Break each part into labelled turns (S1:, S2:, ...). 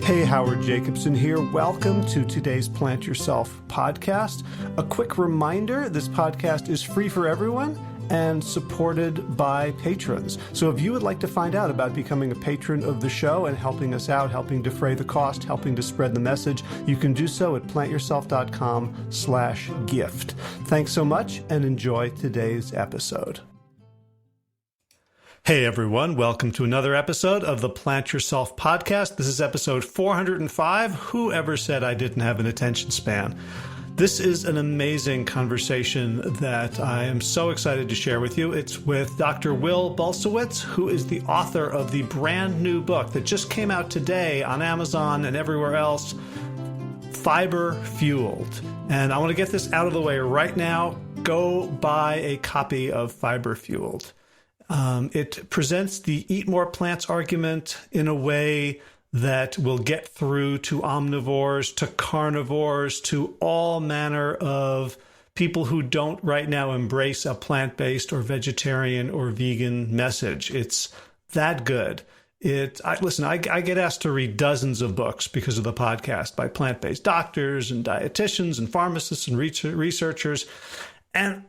S1: Hey, Howard Jacobson here. Welcome to today's Plant Yourself podcast. A quick reminder, this podcast is free for everyone and supported by patrons. So if you would like to find out about becoming a patron of the show and helping us out, helping defray the cost, helping to spread the message, you can do so at plantyourself.com/gift. Thanks so much and enjoy today's episode. Hey everyone, welcome to another episode of the Plant Yourself podcast. This is episode 405. Whoever said I didn't have an attention span? This is an amazing conversation that I am so excited to share with you. It's with Dr. Will Bulsiewicz, who is the author of the brand new book that just came out today on Amazon and everywhere else, Fiber Fueled. And I want to get this out of the way right now. Go buy a copy of Fiber Fueled. It presents the eat more plants argument in a way that will get through to omnivores, to carnivores, to all manner of people who don't right now embrace a plant-based or vegetarian or vegan message. It's that good. I get asked to read dozens of books because of the podcast by plant-based doctors and dietitians and pharmacists and researchers. And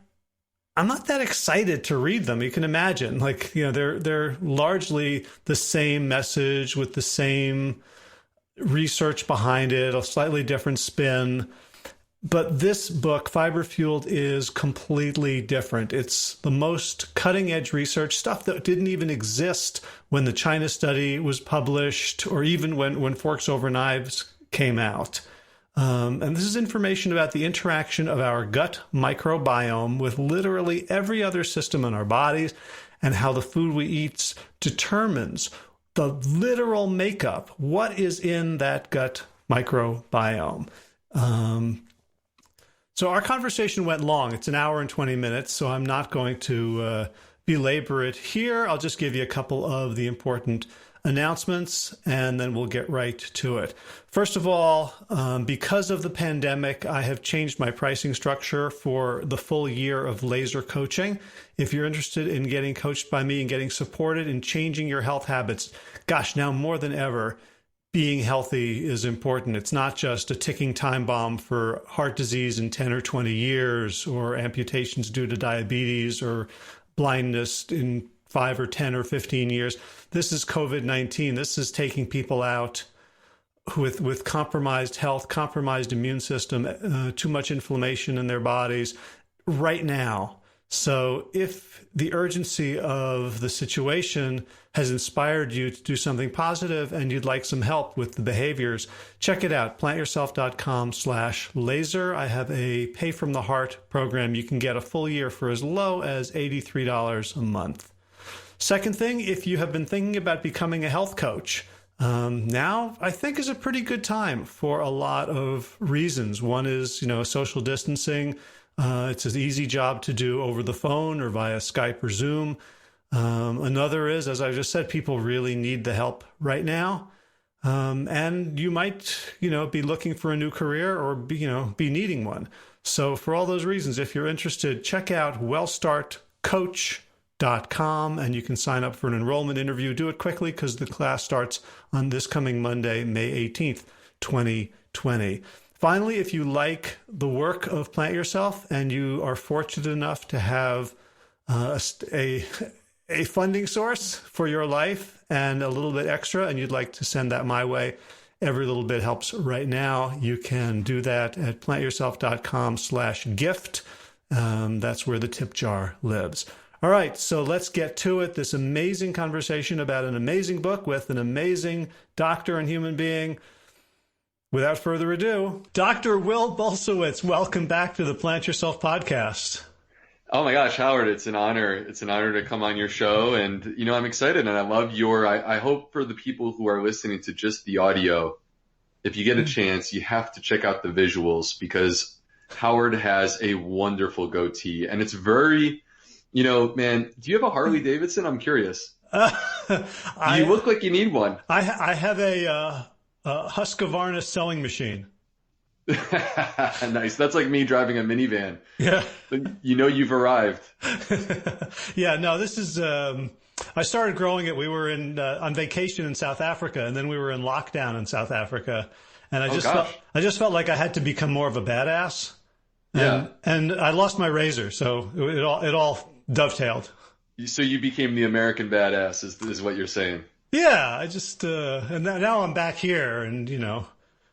S1: I'm not that excited to read them. You can imagine, they're largely the same message with the same research behind it, a slightly different spin. But this book, Fiber Fueled, is completely different. It's the most cutting edge research, stuff that didn't even exist when the China study was published or even when Forks Over Knives came out. And this is information about the interaction of our gut microbiome with literally every other system in our bodies and how the food we eat determines the literal makeup. What is in that gut microbiome? So our conversation went long. It's an hour and 20 minutes, so I'm not going to belabor it here. I'll just give you a couple of the important announcements, and then we'll get right to it. First of all, because of the pandemic, I have changed my pricing structure for the full year of laser coaching. If you're interested in getting coached by me and getting supported in changing your health habits, gosh, now more than ever, being healthy is important. It's not just a ticking time bomb for heart disease in 10 or 20 years or amputations due to diabetes or blindness in 5 or 10 or 15 years. This is COVID-19. This is taking people out with compromised health, compromised immune system, too much inflammation in their bodies right now. So if the urgency of the situation has inspired you to do something positive and you'd like some help with the behaviors, check it out, plantyourself.com/laser. I have a pay from the heart program. You can get a full year for as low as $83 a month. Second thing, if you have been thinking about becoming a health coach, now I think is a pretty good time for a lot of reasons. One is, social distancing. It's an easy job to do over the phone or via Skype or Zoom. Another is, as I just said, people really need the help right now. And you might, be looking for a new career or be needing one. So for all those reasons, if you're interested, check out wellstartcoach.com and you can sign up for an enrollment interview. Do it quickly because the class starts on this coming Monday, May 18th, 2020. Finally, if you like the work of Plant Yourself and you are fortunate enough to have a funding source for your life and a little bit extra, and you'd like to send that my way, every little bit helps right now. You can do that at plantyourself.com/gift. That's where the tip jar lives. All right, so let's get to it. This amazing conversation about an amazing book with an amazing doctor and human being. Without further ado, Dr. Will Bulsiewicz, welcome back to the Plant Yourself podcast.
S2: Oh my gosh, Howard, it's an honor. It's an honor to come on your show. And, I'm excited and I love I hope for the people who are listening to just the audio, if you get a chance, you have to check out the visuals because Howard has a wonderful goatee and it's very, man, do you have a Harley Davidson? I'm curious. You look like you need one.
S1: I have a Husqvarna sewing machine.
S2: Nice. That's like me driving a minivan.
S1: Yeah.
S2: You've arrived.
S1: Yeah, no, this is a I started growing it. We were on vacation in South Africa, and then we were in lockdown in South Africa. And I just felt like I had to become more of a badass. And I lost my razor. So it all dovetailed.
S2: So you became the American badass is what you're saying.
S1: Yeah. I just, and now I'm back here and,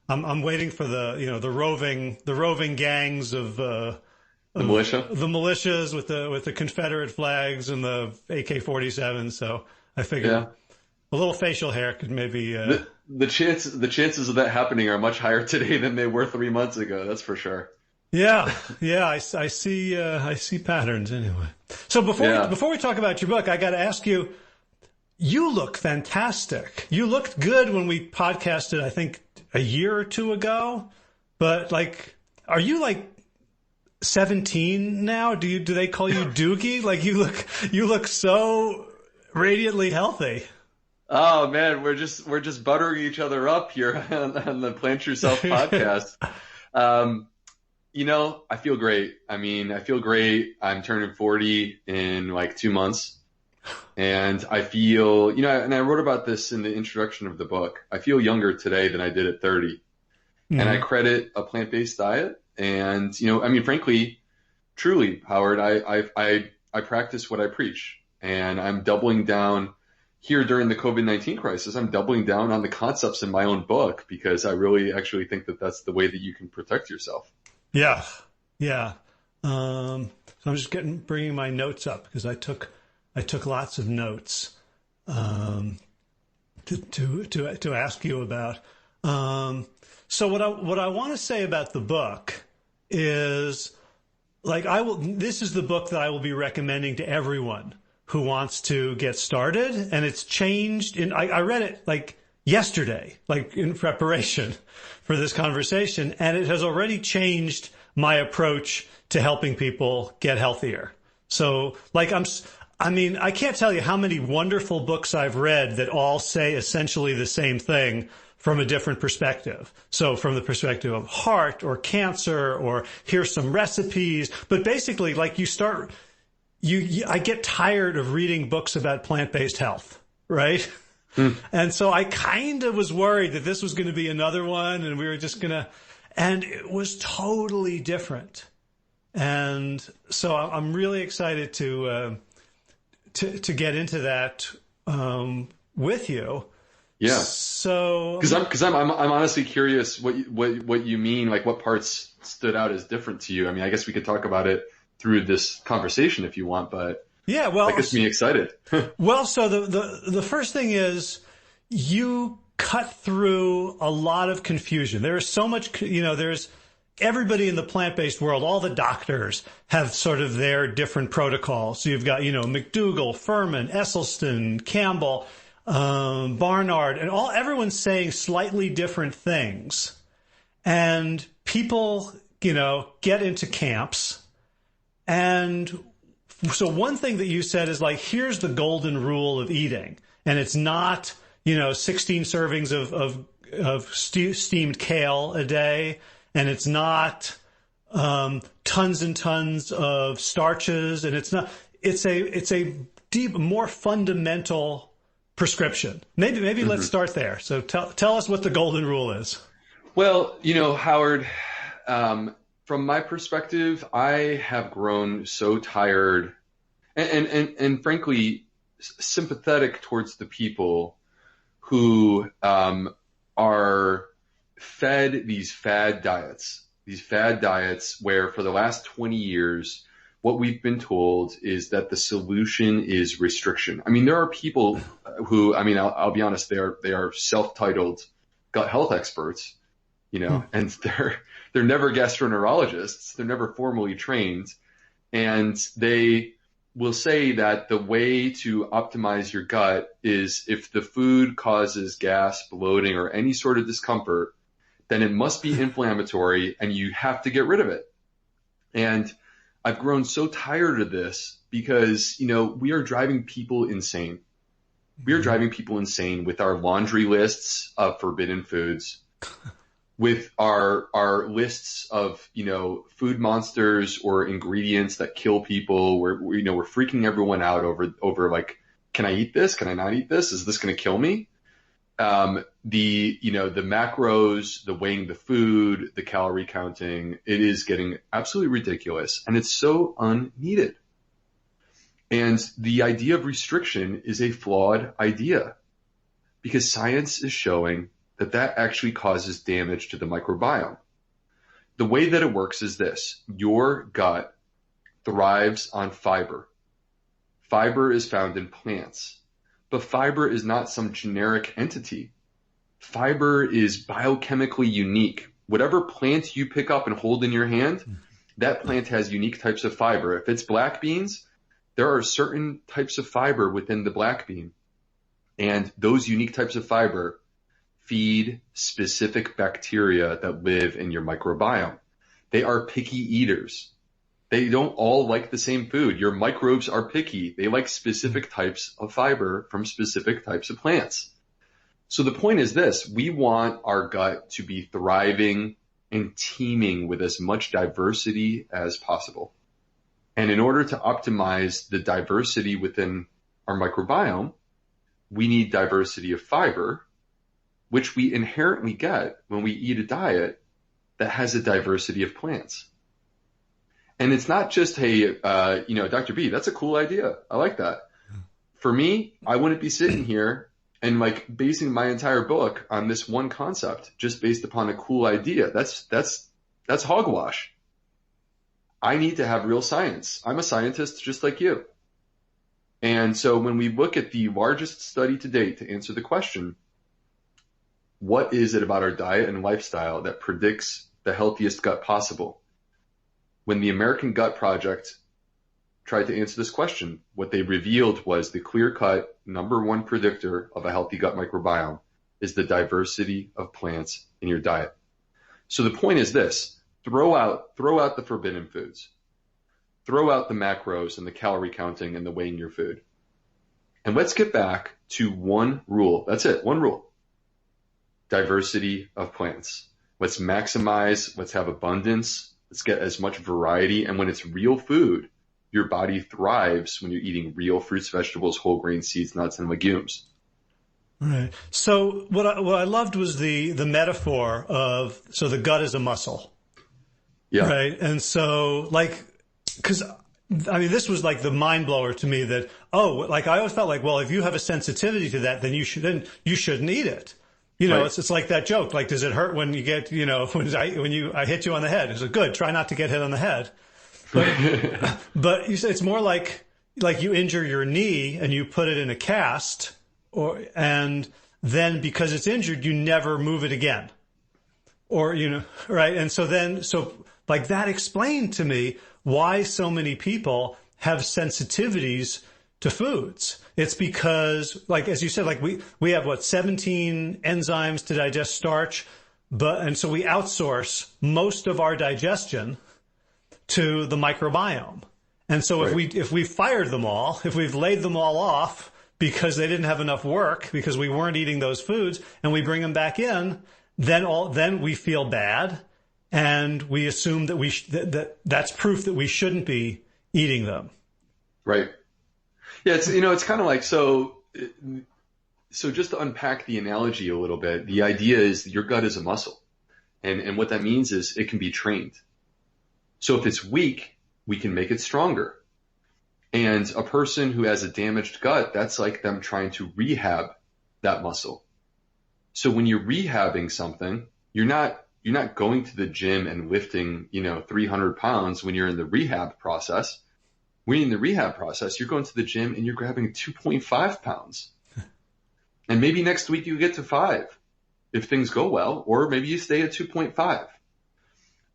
S1: I'm waiting for the roving gangs of, the militias with the Confederate flags and the AK-47. So I figured a little facial hair could maybe,
S2: the chances of that happening are much higher today than they were 3 months ago. That's for sure.
S1: Yeah. I see patterns anyway. So before we talk about your book, I got to ask you, you look fantastic. You looked good when we podcasted, I think a year or two ago, but are you 17 now? Do they call you Doogie? You look so radiantly healthy.
S2: Oh man, we're just buttering each other up here on the Plant Yourself podcast. I feel great. I feel great. I'm turning 40 in 2 months. And I feel, and I wrote about this in the introduction of the book. I feel younger today than I did at 30. Mm-hmm. And I credit a plant-based diet. And, frankly, truly, Howard, I practice what I preach. And I'm doubling down here during the COVID-19 crisis. I'm doubling down on the concepts in my own book because I really actually think that that's the way that you can protect yourself.
S1: Yeah. So I'm just bringing my notes up because I took lots of notes to ask you about. So what I want to say about the book is this is the book that I will be recommending to everyone who wants to get started, and it's changed. I read it yesterday, in preparation for this conversation, and it has already changed my approach to helping people get healthier. So I can't tell you how many wonderful books I've read that all say essentially the same thing from a different perspective. So from the perspective of heart or cancer, or here's some recipes, but basically I get tired of reading books about plant-based health, right? Mm. And so I kind of was worried that this was going to be another one and we were just going to, and it was totally different. And so I'm really excited to get into that, with you.
S2: Yeah.
S1: So,
S2: because I'm honestly curious what you mean, what parts stood out as different to you. I guess we could talk about it through this conversation if you want, but
S1: yeah, well,
S2: that gets me excited.
S1: Well, so the first thing is you cut through a lot of confusion. There is so much, there's everybody in the plant-based world, all the doctors have sort of their different protocols. So you've got, McDougall, Furman, Esselstyn, Campbell, Barnard, and everyone's saying slightly different things. And people, get into camps. And so one thing that you said is here's the golden rule of eating. And it's not, 16 servings of steamed kale a day. And it's not, tons and tons of starches. And it's a deep, more fundamental prescription. Maybe mm-hmm. Let's start there. So tell us what the golden rule is.
S2: Well, Howard, from my perspective, I have grown so tired and frankly sympathetic towards the people who are fed these fad diets where for the last 20 years, what we've been told is that the solution is restriction. There are people who, I'll be honest, they are self-titled gut health experts, and they're never gastroenterologists. They're never formally trained. And they will say that the way to optimize your gut is if the food causes gas, bloating, or any sort of discomfort, then it must be inflammatory and you have to get rid of it. And I've grown so tired of this because, we are driving people insane. We are driving people insane with our laundry lists of forbidden foods, with our lists of, food monsters or ingredients that kill people. We're freaking everyone out over can I eat this? Can I not eat this? Is this going to kill me? The macros, the weighing the food, the calorie counting, it is getting absolutely ridiculous, and it's so unneeded. And the idea of restriction is a flawed idea because science is showing that that actually causes damage to the microbiome. The way that it works is this: your gut thrives on fiber. Fiber is found in plants. But fiber is not some generic entity. Fiber is biochemically unique. Whatever plant you pick up and hold in your hand, that plant has unique types of fiber. If it's black beans, there are certain types of fiber within the black bean. And those unique types of fiber feed specific bacteria that live in your microbiome. They are picky eaters. They don't all like the same food. Your microbes are picky. They like specific types of fiber from specific types of plants. So the point is this: we want our gut to be thriving and teeming with as much diversity as possible. And in order to optimize the diversity within our microbiome, we need diversity of fiber, which we inherently get when we eat a diet that has a diversity of plants. And it's not just, hey, Dr. B, that's a cool idea. I like that. For me, I wouldn't be sitting here and like basing my entire book on this one concept just based upon a cool idea. That's hogwash. I need to have real science. I'm a scientist just like you. And so when we look at the largest study to date to answer the question, what is it about our diet and lifestyle that predicts the healthiest gut possible? When the American Gut Project tried to answer this question, what they revealed was the clear-cut number one predictor of a healthy gut microbiome is the diversity of plants in your diet. So the point is this: throw out the forbidden foods. Throw out the macros and the calorie counting and the weighing your food. And let's get back to one rule. That's it, one rule. Diversity of plants. Let's maximize, let's have abundance. Let's get as much variety. And when it's real food, your body thrives when you're eating real fruits, vegetables, whole grain, seeds, nuts, and legumes.
S1: Right. So what I loved was the metaphor of, so the gut is a muscle.
S2: Yeah.
S1: Right. And so because I mean, this was like the mind blower to me that, I always felt like, well, if you have a sensitivity to that, then you shouldn't eat it.
S2: Right.
S1: It's like that joke. Like, does it hurt when you get, when I hit you on the head? It's like, good. Try not to get hit on the head. But you say it's more like you injure your knee and you put it in a cast, and then because it's injured, you never move it again. Or, right. And so that explained to me why so many people have sensitivities to foods. It's because, as you said, we have 17 enzymes to digest starch, and so we outsource most of our digestion to the microbiome. And so
S2: right.
S1: if we fired them all, if we've laid them all off because they didn't have enough work, because we weren't eating those foods, and we bring them back in, then we feel bad, and we assume that that's proof that we shouldn't be eating them.
S2: Right. Yeah, it's kind of like, so just to unpack the analogy a little bit, the idea is that your gut is a muscle. And what that means is it can be trained. So if it's weak, we can make it stronger. And a person who has a damaged gut, that's like them trying to rehab that muscle. So when you're rehabbing something, you're not going to the gym and lifting, 300 pounds when you're in the rehab process. When you're in the rehab process, you're going to the gym and you're grabbing 2.5 pounds. And maybe next week you get to 5 if things go well, or maybe you stay at 2.5.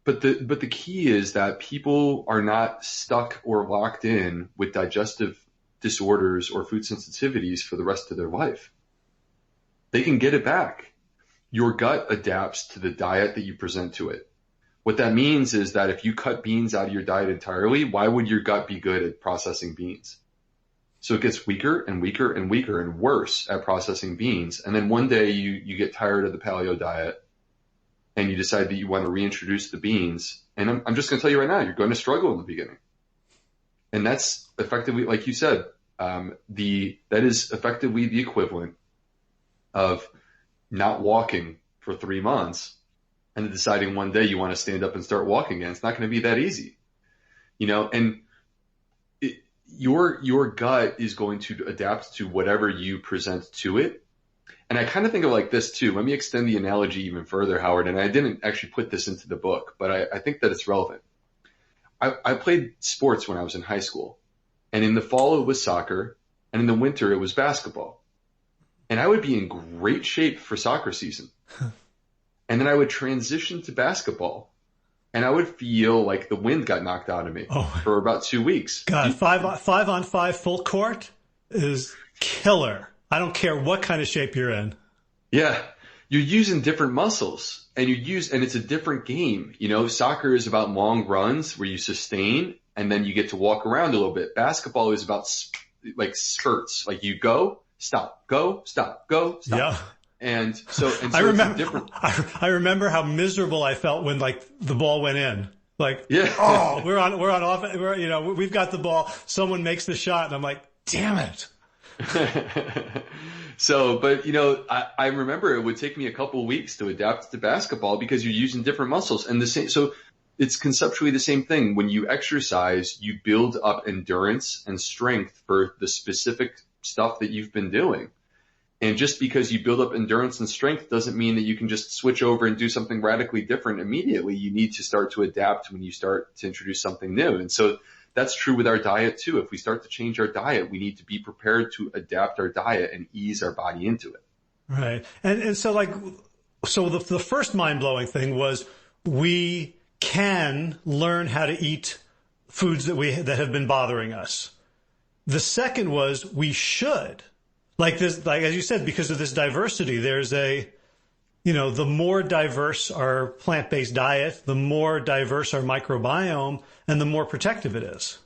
S2: But the key is that people are not stuck or locked in with digestive disorders or food sensitivities for the rest of their life. They can get it back. Your gut adapts to the diet that you present to it. What that means is that if you cut beans out of your diet entirely, why would your gut be good at processing beans? So it gets weaker and weaker and weaker and worse at processing beans. And then one day you get tired of the paleo diet and you decide that you want to reintroduce the beans. And I'm just going to tell you right now, you're going to struggle in the beginning. And that's effectively, like you said, that is effectively the equivalent of not walking for 3 months and then deciding one day you want to stand up and start walking again. It's not going to be that easy, and your gut is going to adapt to whatever you present to it. And I kind of think of like this too. Let me extend the analogy even further, Howard. And I didn't actually put this into the book, but I think that it's relevant. I played sports when I was in high school, and in the fall it was soccer, and in the winter it was basketball. And I would be in great shape for soccer season. And then I would transition to basketball, and I would feel like the wind got knocked out of me for about 2 weeks.
S1: God, 5-on-5 full court is killer. I don't care what kind of shape you're in.
S2: Yeah. You're using different muscles, and it's a different game. Soccer is about long runs where you sustain and then you get to walk around a little bit. Basketball is about like spurts, like you go, stop, go, stop, go, stop. Yeah. And so
S1: I remember, it's different. I remember how miserable I felt when like the ball went in. Like, yeah. we're on offense. We've got the ball. Someone makes the shot, and I'm like, damn it.
S2: So, but I remember it would take me a couple of weeks to adapt to basketball because you're using different muscles and the same. So it's conceptually the same thing. When you exercise, you build up endurance and strength for the specific stuff that you've been doing. And just because you build up endurance and strength doesn't mean that you can just switch over and do something radically different immediately. You need to start to adapt when you start to introduce something new. And so that's true with our diet too. If we start to change our diet, we need to be prepared to adapt our diet and ease our body into it.
S1: Right. And so the first mind-blowing thing was we can learn how to eat foods that have been bothering us. The second was we should. Like as you said, because of this diversity, there's the more diverse our plant-based diet, the more diverse our microbiome, and the more protective it is.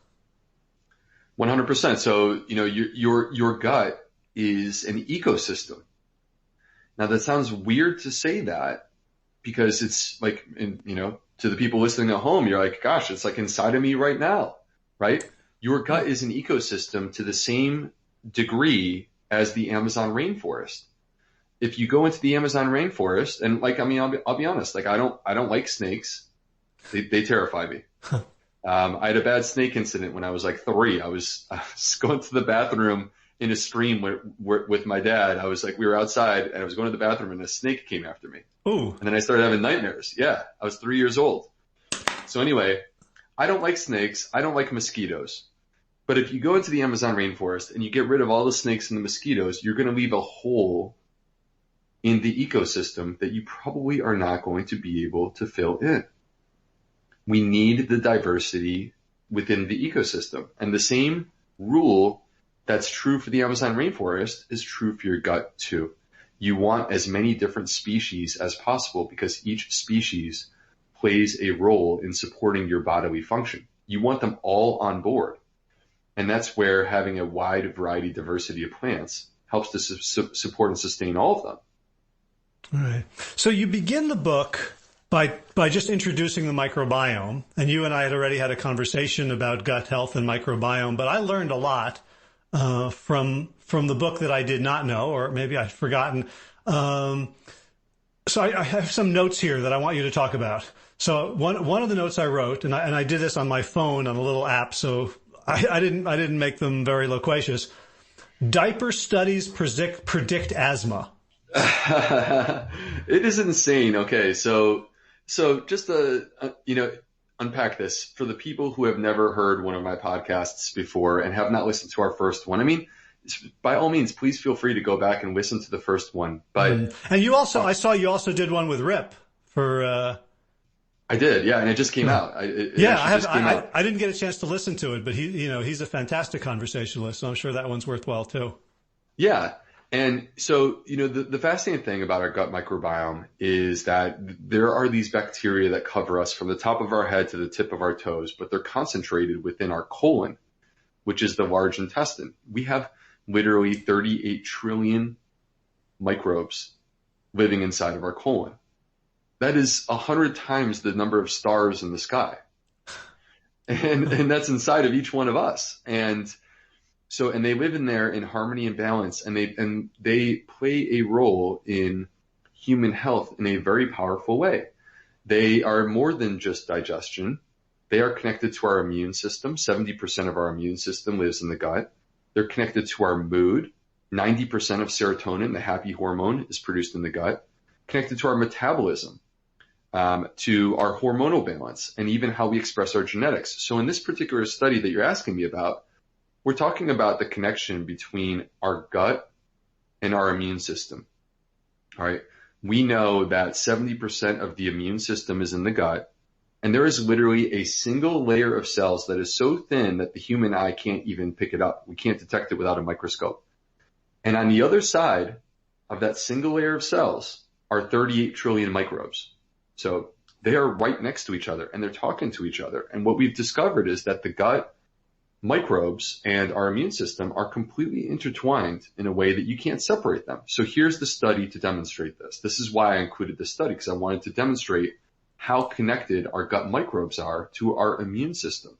S2: 100%. So, your gut is an ecosystem. Now that sounds weird to say that because it's like, to the people listening at home, you're like, gosh, it's like inside of me right now, right? Your gut is an ecosystem to the same degree as the Amazon rainforest. If you go into the Amazon rainforest, and I'll be honest, like I don't like snakes. They terrify me. I had a bad snake incident when I was like 3. I was going to the bathroom in a stream with my dad. We were outside and I was going to the bathroom and a snake came after me.
S1: Ooh.
S2: And then I started having nightmares. Yeah. I was 3 years old. So anyway, I don't like snakes. I don't like mosquitoes. But if you go into the Amazon rainforest and you get rid of all the snakes and the mosquitoes, you're going to leave a hole in the ecosystem that you probably are not going to be able to fill in. We need the diversity within the ecosystem. And the same rule that's true for the Amazon rainforest is true for your gut too. You want as many different species as possible because each species plays a role in supporting your bodily function. You want them all on board. And that's where having a wide variety, diversity of plants helps to support and sustain all of them.
S1: All right. So you begin the book by just introducing the microbiome, and you and I had already had a conversation about gut health and microbiome, but I learned a lot from the book that I did not know, or maybe I'd forgotten. So I have some notes here that I want you to talk about. So one of the notes I wrote, and I did this on my phone on a little app, so I didn't make them very loquacious. Diaper studies predict asthma.
S2: It is insane. Okay, so just to unpack this for the people who have never heard one of my podcasts before and have not listened to our first one. I mean, by all means, please feel free to go back and listen to the first one. But
S1: and you also, I saw you also did one with Rip for.
S2: I did, yeah, and it just came out.
S1: I didn't get a chance to listen to it, but he's a fantastic conversationalist, so I'm sure that one's worthwhile too.
S2: Yeah. And so, the fascinating thing about our gut microbiome is that there are these bacteria that cover us from the top of our head to the tip of our toes, but they're concentrated within our colon, which is the large intestine. We have literally 38 trillion microbes living inside of our colon. That is 100 times the number of stars in the sky. And that's inside of each one of us. And So, and they live in there in harmony and balance, and they play a role in human health in a very powerful way. They are more than just digestion. They are connected to our immune system. 70% of our immune system lives in the gut. They're connected to our mood. 90% of serotonin, the happy hormone, is produced in the gut. Connected to our metabolism, to our hormonal balance, and even how we express our genetics. So in this particular study that you're asking me about, we're talking about the connection between our gut and our immune system. All right. We know that 70% of the immune system is in the gut, and there is literally a single layer of cells that is so thin that the human eye can't even pick it up. We can't detect it without a microscope. And on the other side of that single layer of cells are 38 trillion microbes. So they are right next to each other, and they're talking to each other. And what we've discovered is that the gut microbes and our immune system are completely intertwined in a way that you can't separate them. So here's the study to demonstrate this. This is why I included this study, because I wanted to demonstrate how connected our gut microbes are to our immune system.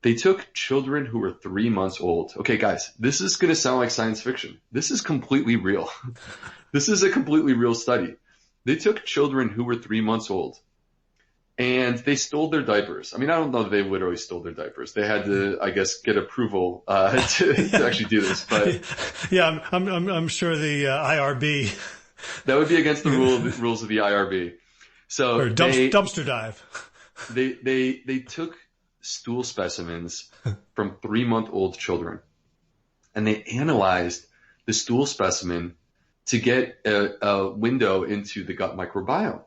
S2: They took children who were 3 months old. Okay, guys, this is going to sound like science fiction. This is completely real. This is a completely real study. They took children who were 3 months old, and they stole their diapers. I mean, I don't know if they literally stole their diapers. They had to, I guess, get approval to actually do this. But
S1: yeah, I'm sure the IRB.
S2: That would be against the rules of the IRB. So
S1: or dumpster dive.
S2: They took stool specimens from 3-month-old children, and they analyzed the stool specimen to get a window into the gut microbiome.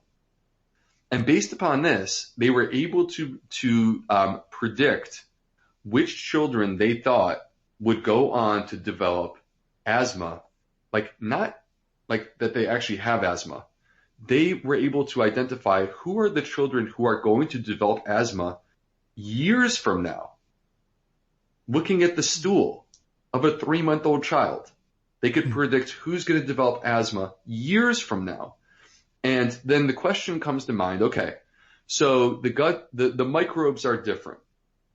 S2: And based upon this, they were able to predict which children they thought would go on to develop asthma, like not like that they actually have asthma. They were able to identify who are the children who are going to develop asthma years from now. Looking at the stool of a 3-month-old child, they could predict who's going to develop asthma years from now. And then the question comes to mind, okay, so the gut, the microbes are different,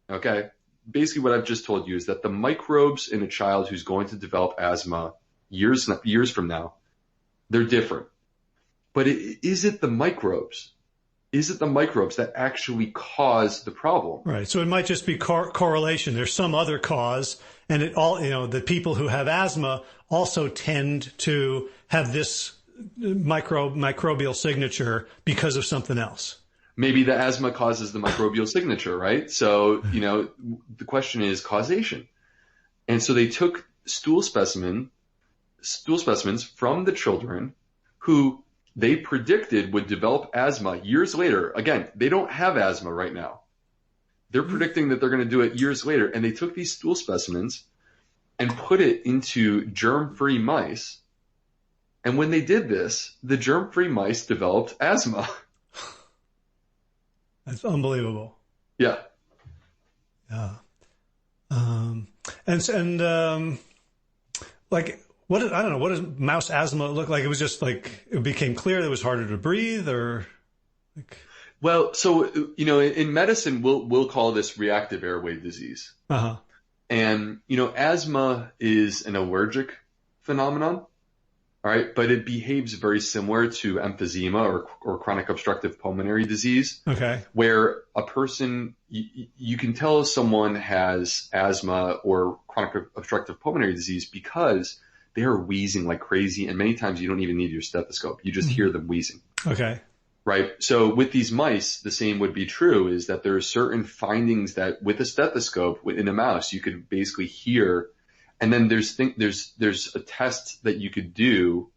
S2: okay? Basically what I've just told you is that the microbes in a child who's going to develop asthma years from now, they're different. But is it the microbes? Is it the microbes that actually cause the problem?
S1: Right. So it might just be correlation. There's some other cause, and the people who have asthma also tend to have this microbial signature because of something else.
S2: Maybe the asthma causes the microbial signature, right? So, the question is causation. And so they took stool specimens from the children who they predicted would develop asthma years later. Again, they don't have asthma right now. They're predicting that they're going to do it years later. And they took these stool specimens and put it into germ-free mice. And when they did this, the germ-free mice developed asthma.
S1: That's unbelievable.
S2: Yeah.
S1: Yeah. What does mouse asthma look like? It was just like it became clear that it was harder to breathe, or like.
S2: Well, so in medicine we'll call this reactive airway disease.
S1: Uh-huh.
S2: And asthma is an allergic phenomenon. All right, but it behaves very similar to emphysema or chronic obstructive pulmonary disease.
S1: Okay. Where
S2: a person, you can tell someone has asthma or chronic obstructive pulmonary disease because they are wheezing like crazy, and many times you don't even need your stethoscope. You just hear them wheezing.
S1: Okay.
S2: Right. So with these mice, the same would be true, is that there are certain findings that with a stethoscope in a mouse, you could basically hear. And then there's a test that you could do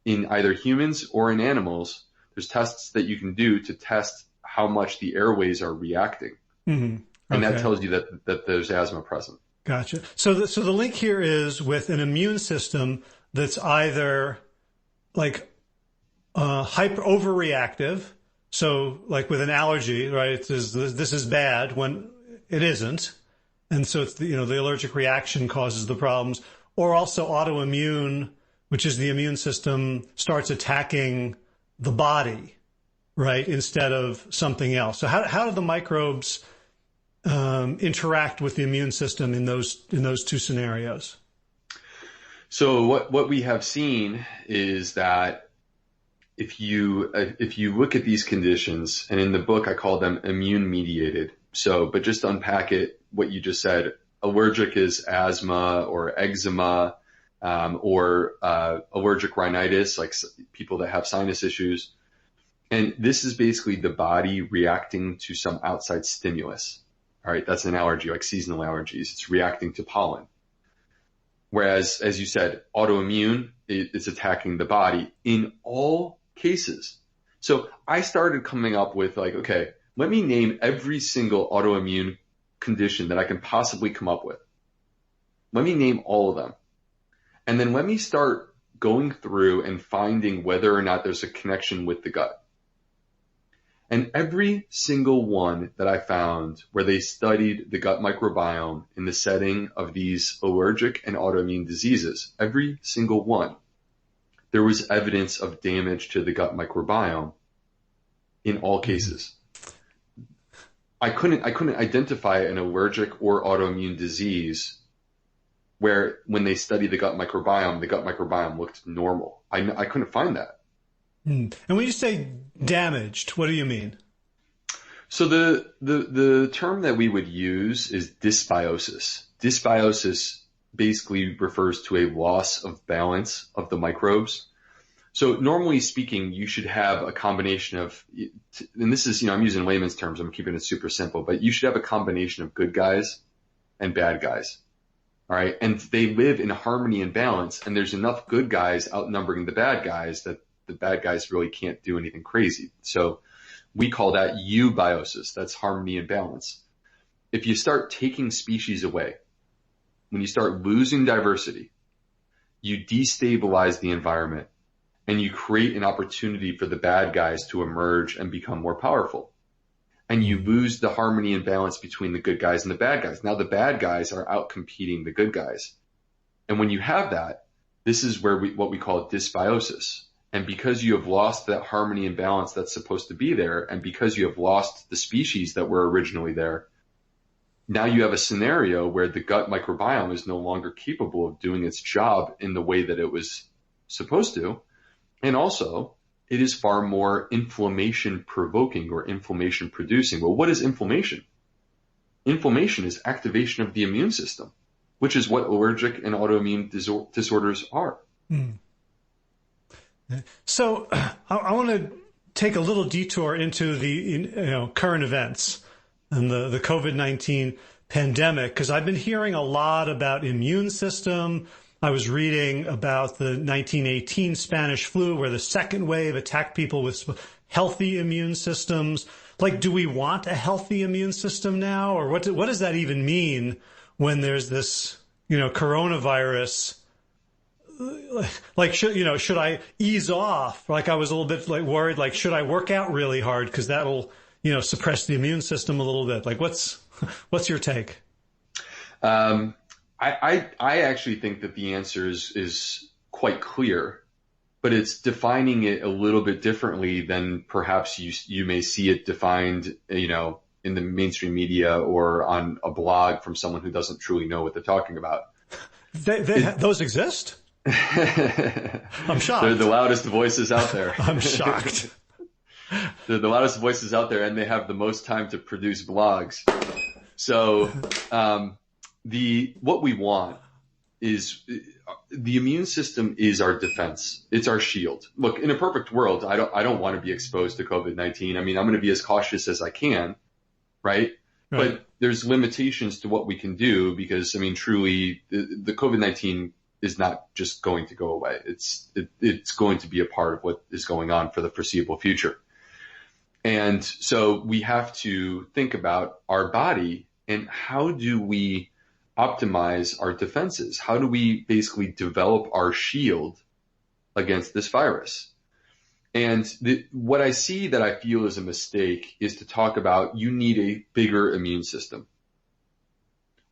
S2: in either humans or in animals. There's tests that you can do to test how much the airways are reacting. Mm-hmm. Okay. And that tells you that there's asthma present.
S1: Gotcha. So the link here is with an immune system that's either like overreactive. So like with an allergy, right? This is bad when it isn't. And so it's the allergic reaction causes the problems, or also autoimmune, which is the immune system starts attacking the body, right? Instead of something else. So how do the microbes interact with the immune system in those two scenarios?
S2: So what we have seen is that if you look at these conditions, and in the book I call them immune mediated. So, but just to unpack it, what you just said, allergic is asthma or eczema, or allergic rhinitis, like people that have sinus issues. And this is basically the body reacting to some outside stimulus. All right, that's an allergy, like seasonal allergies. It's reacting to pollen. Whereas, as you said, autoimmune, it's attacking the body in all cases. So I started coming up with like, okay, let me name every single autoimmune condition that I can possibly come up with. Let me name all of them. And then let me start going through and finding whether or not there's a connection with the gut. And every single one that I found where they studied the gut microbiome in the setting of these allergic and autoimmune diseases, every single one, there was evidence of damage to the gut microbiome in all cases. I couldn't identify an allergic or autoimmune disease where when they studied the gut microbiome looked normal. I couldn't find that.
S1: And when you say damaged, what do you mean?
S2: So the term that we would use is dysbiosis. Dysbiosis basically refers to a loss of balance of the microbes. So normally speaking, you should have a combination of, and this is, I'm using layman's terms, I'm keeping it super simple, but you should have a combination of good guys and bad guys. All right. And they live in harmony and balance, and there's enough good guys outnumbering the bad guys that the bad guys really can't do anything crazy. So we call that eubiosis. That's harmony and balance. If you start taking species away, when you start losing diversity, you destabilize the environment and you create an opportunity for the bad guys to emerge and become more powerful. And you lose the harmony and balance between the good guys and the bad guys. Now the bad guys are out competing the good guys. And when you have that, this is where what we call dysbiosis. And because you have lost that harmony and balance that's supposed to be there, and because you have lost the species that were originally there, now you have a scenario where the gut microbiome is no longer capable of doing its job in the way that it was supposed to. And also, it is far more inflammation provoking or inflammation producing. Well, what is inflammation? Inflammation is activation of the immune system, which is what allergic and autoimmune disorders are.
S1: So I want to take a little detour into the current events and the COVID-19 pandemic, because I've been hearing a lot about immune system. I was reading about the 1918 Spanish flu, where the second wave attacked people with healthy immune systems. Like, do we want a healthy immune system now? Or what does that even mean when there's this, coronavirus? Like, should I ease off? Like, I was a little bit worried, like, should I work out really hard? Because that'll, suppress the immune system a little bit. Like, what's your take?
S2: I actually think that the answer is quite clear, but it's defining it a little bit differently than perhaps you may see it defined, in the mainstream media or on a blog from someone who doesn't truly know what they're talking about.
S1: Those exist? I'm shocked.
S2: They're the loudest voices out there.
S1: I'm shocked.
S2: They're the loudest voices out there, and they have the most time to produce blogs. So, what we want is the immune system is our defense. It's our shield. Look, in a perfect world, I don't want to be exposed to COVID-19. I mean, I'm going to be as cautious as I can, right? But there's limitations to what we can do because, truly, the COVID-19 is not just going to go away. It's going to be a part of what is going on for the foreseeable future. And so we have to think about our body and how do we optimize our defenses? How do we basically develop our shield against this virus? And what I see that I feel is a mistake is to talk about you need a bigger immune system,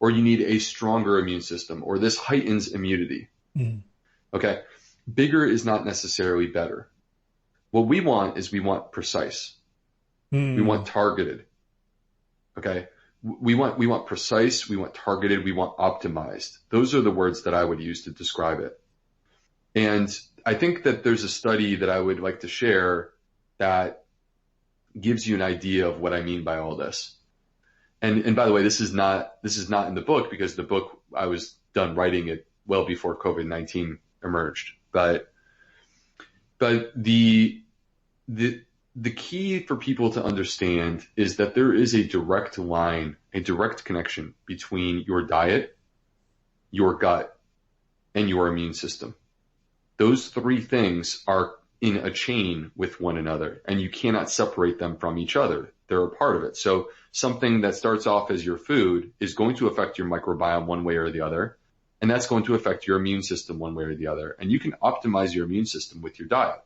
S2: or you need a stronger immune system, or this heightens immunity. Okay. Bigger is not necessarily better. What we want is precise. We want targeted. Okay. we want precise, we want targeted, we want optimized. Those are the words that I would use to describe it. And I think that there's a study that I would like to share that gives you an idea of what I mean by all this. And by the way, this is not in the book, because the book, I was done writing it well before COVID-19 emerged. But the key for people to understand is that there is a direct line, a direct connection between your diet, your gut, and your immune system. Those three things are in a chain with one another, and you cannot separate them from each other. They're a part of it. So something that starts off as your food is going to affect your microbiome one way or the other, and that's going to affect your immune system one way or the other. And you can optimize your immune system with your diet.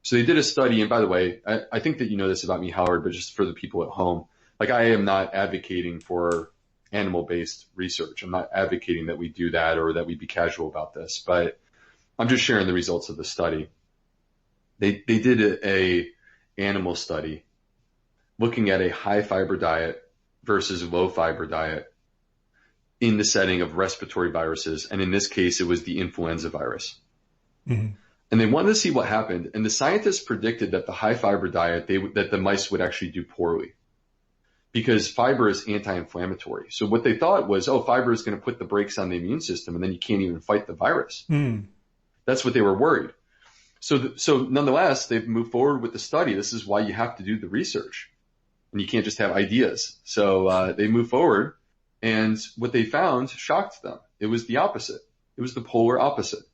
S2: So they did a study, and by the way, I think that you know this about me, Howard, but just for the people at home, like, I am not advocating for animal-based research. I'm not advocating that we do that or that we be casual about this, but I'm just sharing the results of the study. They did a animal study looking at a high fiber diet versus low fiber diet in the setting of respiratory viruses. And in this case, it was the influenza virus. Mm-hmm. And they wanted to see what happened. And the scientists predicted that the high fiber diet, that the mice would actually do poorly, because fiber is anti-inflammatory. So what they thought was, fiber is going to put the brakes on the immune system, and then you can't even fight the virus. Mm. That's what they were worried. So nonetheless, they've moved forward with the study. This is why you have to do the research, and you can't just have ideas. So they moved forward, and what they found shocked them. It was the opposite. It was the polar opposite.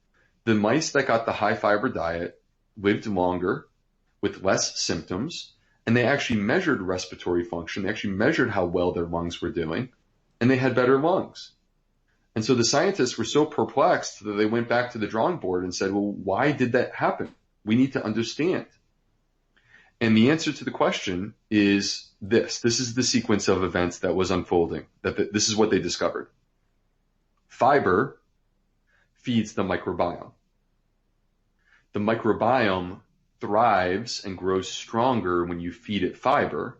S2: The mice that got the high fiber diet lived longer with less symptoms, and they actually measured respiratory function. They actually measured how well their lungs were doing, and they had better lungs. And so the scientists were so perplexed that they went back to the drawing board and said, well, why did that happen? We need to understand. And the answer to the question is this. This is the sequence of events that was unfolding. This is what they discovered. Fiber feeds the microbiome. The microbiome thrives and grows stronger when you feed it fiber,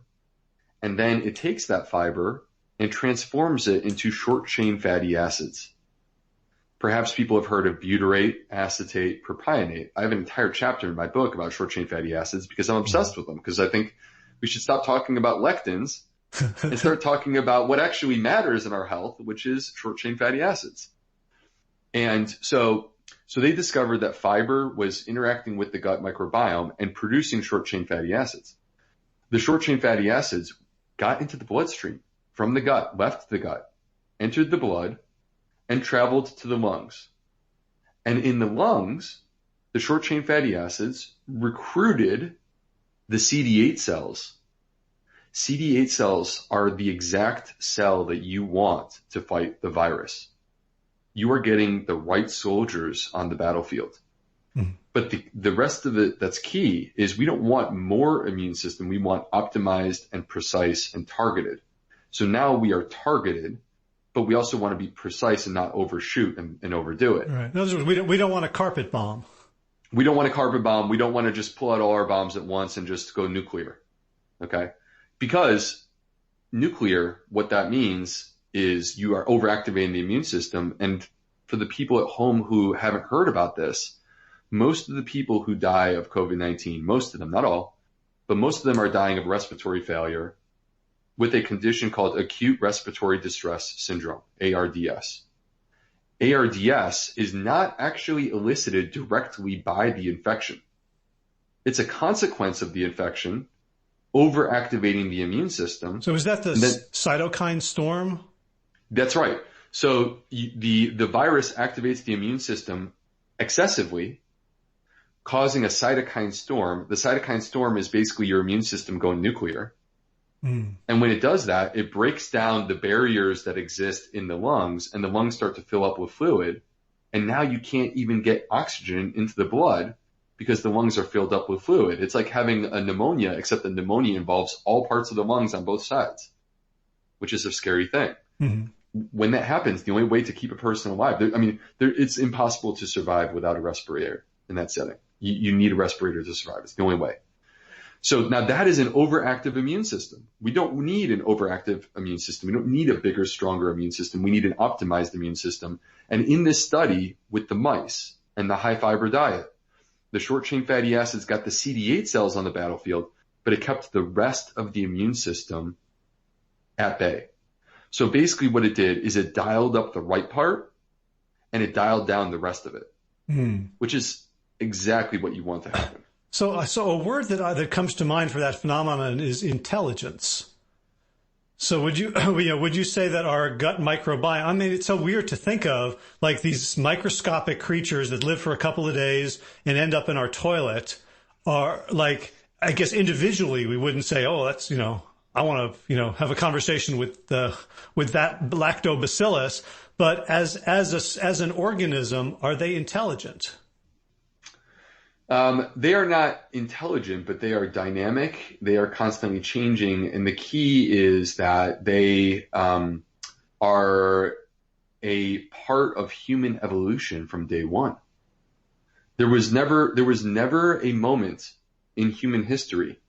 S2: and then it takes that fiber and transforms it into short-chain fatty acids. Perhaps people have heard of butyrate, acetate, propionate. I have an entire chapter in my book about short-chain fatty acids because I'm obsessed with them, because I think we should stop talking about lectins and start talking about what actually matters in our health, which is short-chain fatty acids. And so they discovered that fiber was interacting with the gut microbiome and producing short-chain fatty acids. The short-chain fatty acids got into the bloodstream from the gut, left the gut, entered the blood, and traveled to the lungs. And in the lungs, the short-chain fatty acids recruited the CD8 cells. CD8 cells are the exact cell that you want to fight the virus. You are getting the right soldiers on the battlefield. Mm-hmm. But the rest of it that's key is we don't want more immune system. We want optimized and precise and targeted. So now we are targeted, but we also want to be precise and not overshoot and overdo it.
S1: Right. In other words, we don't want a carpet bomb.
S2: We don't want a carpet bomb. We don't want to just pull out all our bombs at once and just go nuclear. Okay? Because nuclear, what that means is you are overactivating the immune system. And for the people at home who haven't heard about this, most of the people who die of COVID-19, most of them, not all, but most of them are dying of respiratory failure with a condition called acute respiratory distress syndrome, ARDS. ARDS is not actually elicited directly by the infection. It's a consequence of the infection overactivating the immune system.
S1: So is that the cytokine storm?
S2: That's right. So the virus activates the immune system excessively, causing a cytokine storm. The cytokine storm is basically your immune system going nuclear. And when it does that, it breaks down the barriers that exist in the lungs, and the lungs start to fill up with fluid. And now you can't even get oxygen into the blood because the lungs are filled up with fluid. It's like having a pneumonia, except the pneumonia involves all parts of the lungs on both sides, which is a scary thing. Mm-hmm. When that happens, the only way to keep a person alive, it's impossible to survive without a respirator in that setting. You need a respirator to survive. It's the only way. So now that is an overactive immune system. We don't need an overactive immune system. We don't need a bigger, stronger immune system. We need an optimized immune system. And in this study with the mice and the high fiber diet, the short chain fatty acids got the CD8 cells on the battlefield, but it kept the rest of the immune system at bay. So basically what it did is it dialed up the right part and it dialed down the rest of it, which is exactly what you want to happen.
S1: So a word that comes to mind for that phenomenon is intelligence. So would you say that our gut microbiome, I mean, it's so weird to think of like these microscopic creatures that live for a couple of days and end up in our toilet are like, I guess individually we wouldn't say, oh, that's, I want to, have a conversation with that lactobacillus, but as an organism, are they intelligent?
S2: They are not intelligent, but they are dynamic. They are constantly changing. And the key is that they are a part of human evolution from day one. There was never a moment in human history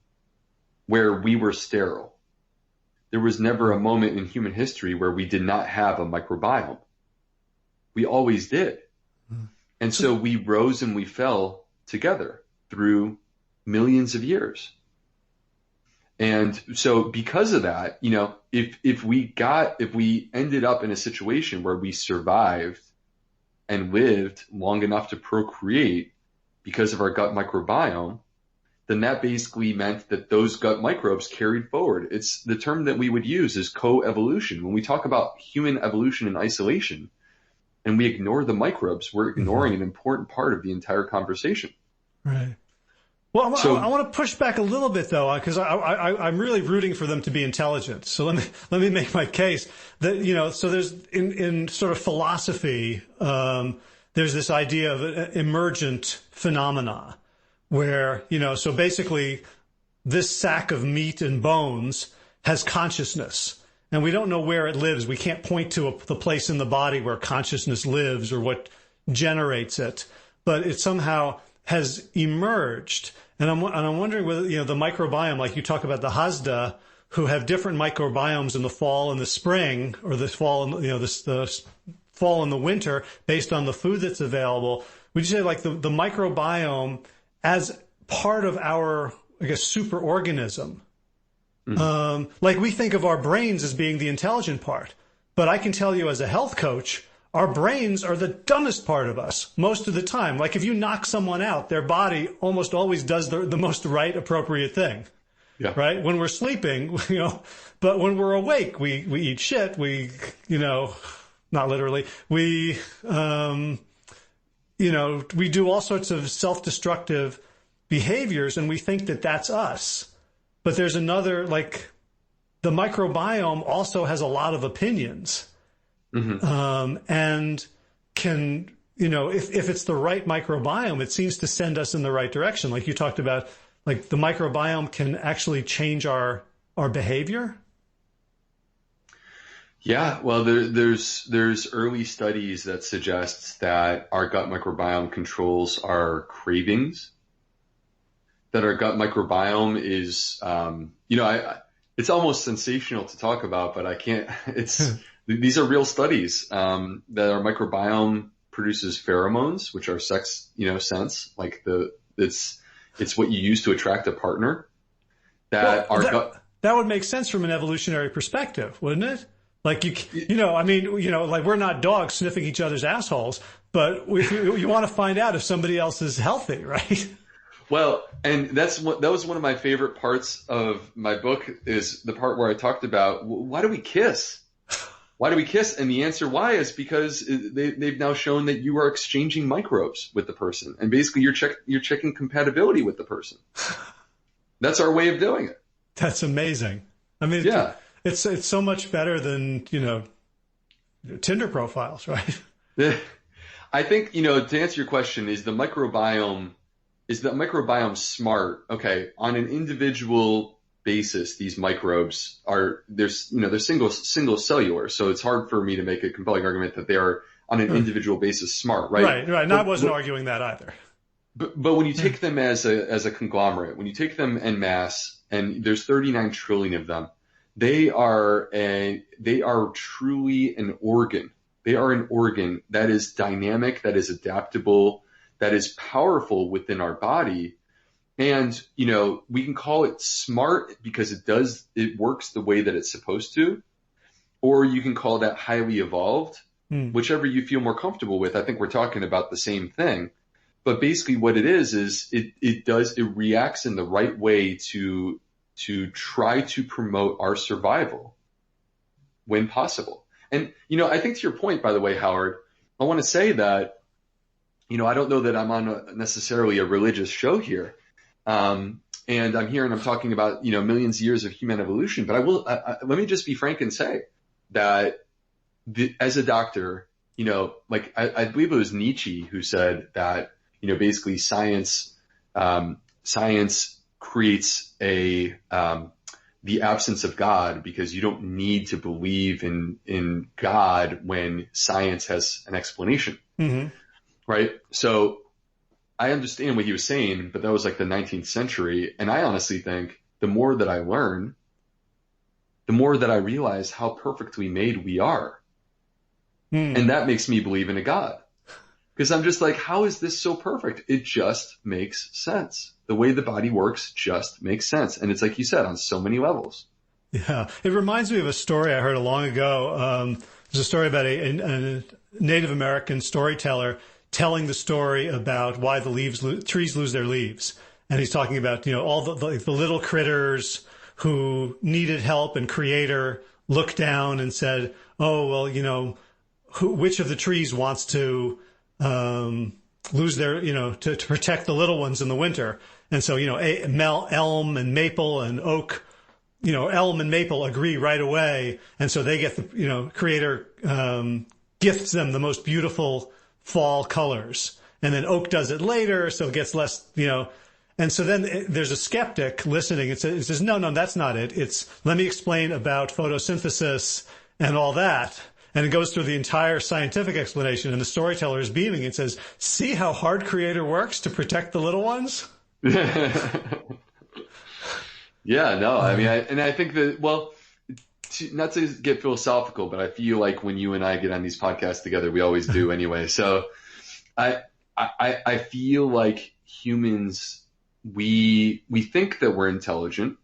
S2: where we were sterile. There was never a moment in human history where we did not have a microbiome. We always did. And so we rose and we fell together through millions of years. And so because of that, if we ended up in a situation where we survived and lived long enough to procreate because of our gut microbiome, then that basically meant that those gut microbes carried forward. It's the term that we would use is coevolution. When we talk about human evolution in isolation and we ignore the microbes, we're ignoring an important part of the entire conversation.
S1: Right. Well, I want to push back a little bit though, because I'm really rooting for them to be intelligent. So let me make my case that, so there's in sort of philosophy, there's this idea of emergent phenomena where, so basically this sack of meat and bones has consciousness and we don't know where it lives. We can't point to the place in the body where consciousness lives or what generates it, but it somehow has emerged. And I'm wondering whether, the microbiome, like you talk about the Hasda, who have different microbiomes in the fall and the spring, or the fall and, the fall and the winter based on the food that's available. Would you say like the microbiome as part of our, I guess, superorganism? Like we think of our brains as being the intelligent part, but I can tell you as a health coach, our brains are the dumbest part of us most of the time. Like if you knock someone out, their body almost always does the most right, appropriate thing. Yeah. Right? When we're sleeping, but when we're awake, we eat shit. We, not literally, we do all sorts of self-destructive behaviors and we think that that's us. But there's another, like the microbiome also has a lot of opinions. And can, if it's the right microbiome, it seems to send us in the right direction. Like you talked about, like the microbiome can actually change our behavior.
S2: Yeah, well, there's early studies that suggest that our gut microbiome controls our cravings, that our gut microbiome is, it's almost sensational to talk about, but I can't, these are real studies, that our microbiome produces pheromones, which are sex, scents, like it's what you use to attract a partner. That
S1: would make sense from an evolutionary perspective, wouldn't it? Like like we're not dogs sniffing each other's assholes, but you want to find out if somebody else is healthy, right?
S2: Well, and that was one of my favorite parts of my book is the part where I talked about why do we kiss? Why do we kiss? And the answer why is because they've now shown that you are exchanging microbes with the person, and basically you're checking compatibility with the person. That's our way of doing it.
S1: That's amazing. I mean, yeah. It's so much better than, Tinder profiles, right?
S2: I think, to answer your question, is the microbiome smart? Okay. On an individual basis, these microbes they're single cellular. So it's hard for me to make a compelling argument that they are on an individual basis smart, right?
S1: Right. And I wasn't arguing that either.
S2: but when you take them as a conglomerate, when you take them en masse, and there's 39 trillion of them, they are truly an organ. They are an organ that is dynamic, that is adaptable, that is powerful within our body. And, we can call it smart because it works the way that it's supposed to, or you can call that highly evolved, whichever you feel more comfortable with. I think we're talking about the same thing. But basically what it is it reacts in the right way to try to promote our survival when possible. And, I think to your point, by the way, Howard, I want to say that, I don't know that I'm on necessarily a religious show here. And I'm here and I'm talking about, millions of years of human evolution, but let me just be frank and say that as a doctor, I believe it was Nietzsche who said that, basically science creates the absence of God because you don't need to believe in God when science has an explanation. Mm-hmm. Right. So I understand what he was saying, but that was like the 19th century. And I honestly think the more that I learn, the more that I realize how perfectly made we are. And that makes me believe in a God. Because I'm just like, how is this so perfect? It just makes sense. The way the body works just makes sense. And it's like you said, on so many levels.
S1: Yeah. It reminds me of a story I heard long ago. There's a story about a Native American storyteller telling the story about why the trees lose their leaves. And he's talking about, all the little critters who needed help, and Creator looked down and said, oh, well, which of the trees wants to lose their, to protect the little ones in the winter. And so, elm and maple and oak, elm and maple agree right away. And so they get the, Creator gifts them the most beautiful fall colors. And then oak does it later, so it gets less, And so then there's a skeptic listening. It says, no, that's not it. It's, let me explain about photosynthesis and all that. And it goes through the entire scientific explanation, and the storyteller is beaming and says, see how hard Creator works to protect the little ones?
S2: Yeah, no, I mean, I think that, well, not to get philosophical, but I feel like when you and I get on these podcasts together, we always do anyway. So I feel like humans, we think that we're intelligent.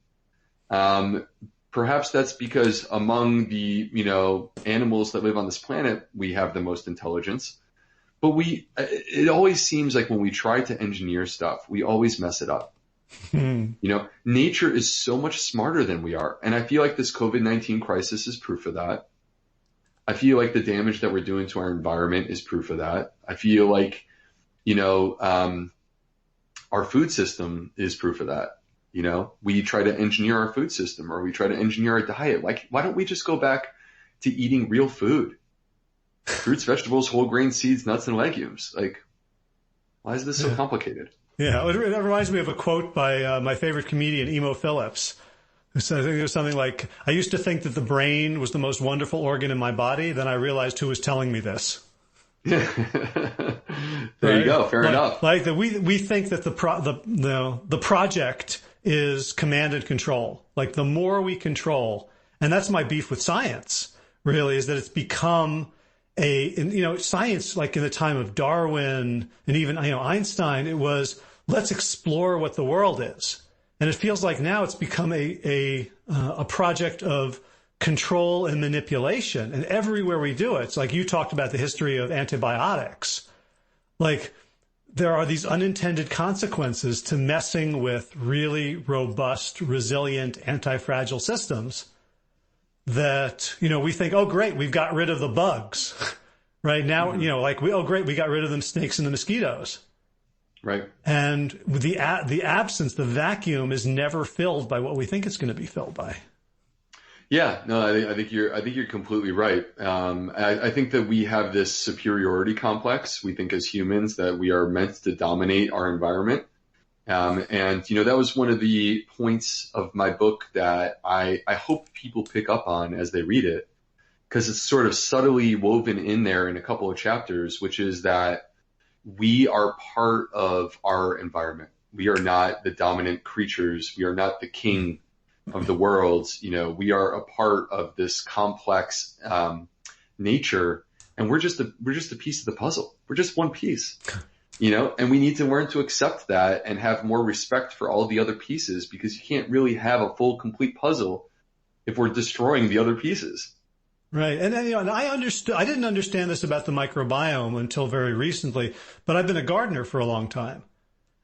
S2: Perhaps that's because among the, animals that live on this planet, we have the most intelligence. But it always seems like when we try to engineer stuff, we always mess it up. Nature is so much smarter than we are. And I feel like this COVID-19 crisis is proof of that. I feel like the damage that we're doing to our environment is proof of that. I feel like, our food system is proof of that. We try to engineer our food system, or we try to engineer our diet. Like, why don't we just go back to eating real food? Fruits, vegetables, whole grain, seeds, nuts, and legumes. Like, why is this so complicated?
S1: Yeah, it reminds me of a quote by my favorite comedian, Emo Phillips. I think it was something like, I used to think that the brain was the most wonderful organ in my body. Then I realized who was telling me this.
S2: There you go. Fair enough.
S1: Like that, we think that the project is command and control. Like, the more we control, and that's my beef with science, really, is that it's become science, like in the time of Darwin and even, Einstein, it was, let's explore what the world is. And it feels like now it's become a project of control and manipulation. And everywhere we do it, it's like you talked about the history of antibiotics. Like, there are these unintended consequences to messing with really robust, resilient, anti-fragile systems that, we think, oh, great, we've got rid of the bugs. Right now, great, we got rid of the snakes and the mosquitoes.
S2: Right. And
S1: the absence, the vacuum is never filled by what we think it's going to be filled by.
S2: Yeah, no, I think you're completely right. I think that we have this superiority complex. We think as humans that we are meant to dominate our environment. And that was one of the points of my book that I hope people pick up on as they read it, because it's sort of subtly woven in there in a couple of chapters, which is that, we are part of our environment. We are not the dominant creatures. We are not the king of the world. We are a part of this complex nature, and we're just a piece of the puzzle. We're just one piece, and we need to learn to accept that and have more respect for all the other pieces, because you can't really have a full, complete puzzle if we're destroying the other pieces.
S1: Right. And I didn't understand this about the microbiome until very recently, but I've been a gardener for a long time.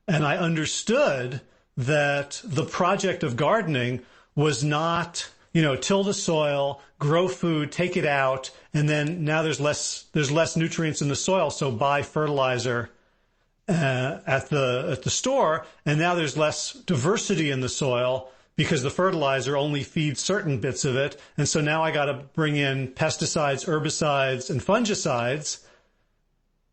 S1: And I understood that the project of gardening was not, till the soil, grow food, take it out, and then now there's less nutrients in the soil, so buy fertilizer at the store, and now there's less diversity in the soil, because the fertilizer only feeds certain bits of it. And so now I got to bring in pesticides, herbicides, and fungicides,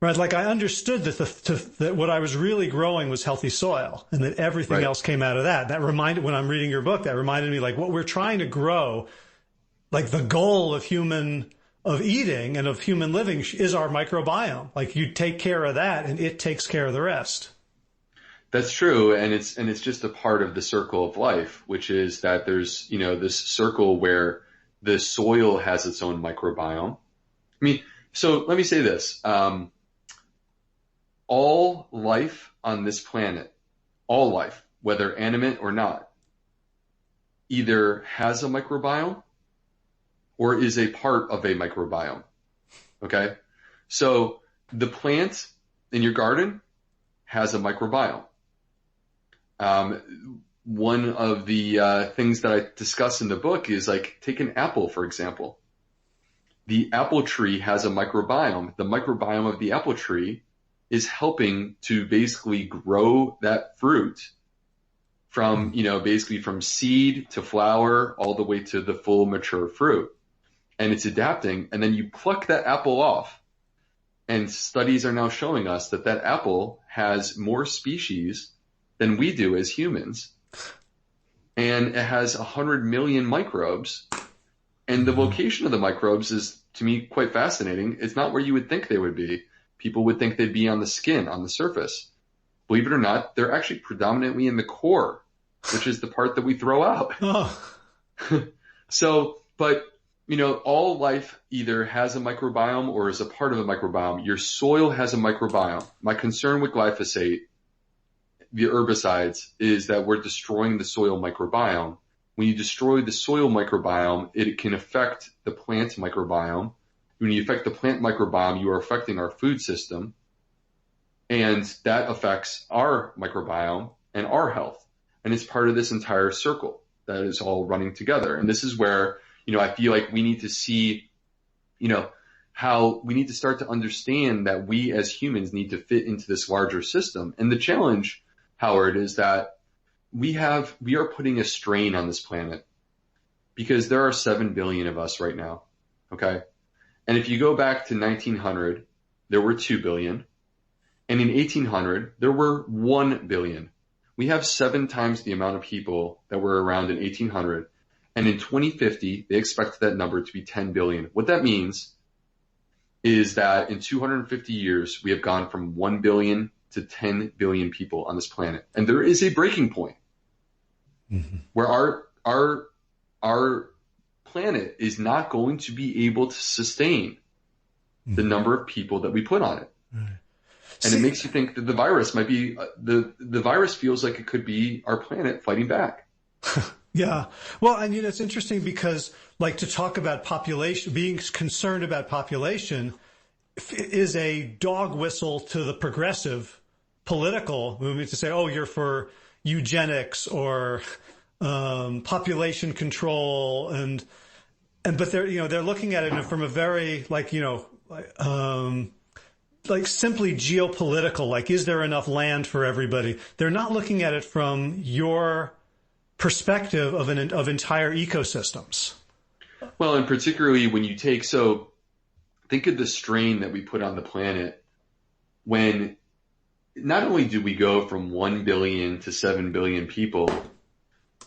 S1: right? Like I understood that what I was really growing was healthy soil, and that everything else came out of that. That reminded, when I'm reading your book, that reminded me, like, what we're trying to grow, like the goal of eating and of human living is our microbiome. Like you take care of that and it takes care of the rest.
S2: That's true, and it's just a part of the circle of life, which is that there's this circle where the soil has its own microbiome. I mean, so let me say this: all life on this planet, all life, whether animate or not, either has a microbiome or is a part of a microbiome. Okay, so the plant in your garden has a microbiome. One of the things that I discuss in the book is, like, take an apple, for example. The apple tree has a microbiome. The microbiome of the apple tree is helping to basically grow that fruit from, basically from seed to flower all the way to the full mature fruit. And it's adapting. And then you pluck that apple off. And studies are now showing us that apple has more species than we do as humans. And it has 100 million microbes. And the location of the microbes is, to me, quite fascinating. It's not where you would think they would be. People would think they'd be on the skin, on the surface. Believe it or not, they're actually predominantly in the core, which is the part that we throw out.
S1: Oh.
S2: So, but, all life either has a microbiome or is a part of a microbiome. Your soil has a microbiome. My concern with glyphosate, the herbicides, is that we're destroying the soil microbiome. When you destroy the soil microbiome, it can affect the plant microbiome. When you affect the plant microbiome, you are affecting our food system, and that affects our microbiome and our health. And it's part of this entire circle that is all running together. And this is where, I feel like we need to see, how we need to start to understand that we as humans need to fit into this larger system. And the challenge, Howard, is that we are putting a strain on this planet, because there are 7 billion of us right now. Okay. And if you go back to 1900, there were 2 billion. And in 1800, there were 1 billion. We have 7 times the amount of people that were around in 1800. And in 2050, they expect that number to be 10 billion. What that means is that in 250 years, we have gone from 1 billion to 10 billion people on this planet. And there is a breaking point where our planet is not going to be able to sustain the number of people that we put on it. Right. And it makes you think that the virus might be, the virus feels like it could be our planet fighting back.
S1: Yeah. Well, and it's interesting because, like, to talk about population, being concerned about population is a dog whistle to the progressive political movement to say, oh, you're for eugenics or population control, but they're looking at it from a very like simply geopolitical, like, is there enough land for everybody? They're not looking at it from your perspective of entire ecosystems.
S2: Well, and particularly when you think of the strain that we put on the planet when not only do we go from 1 billion to 7 billion people,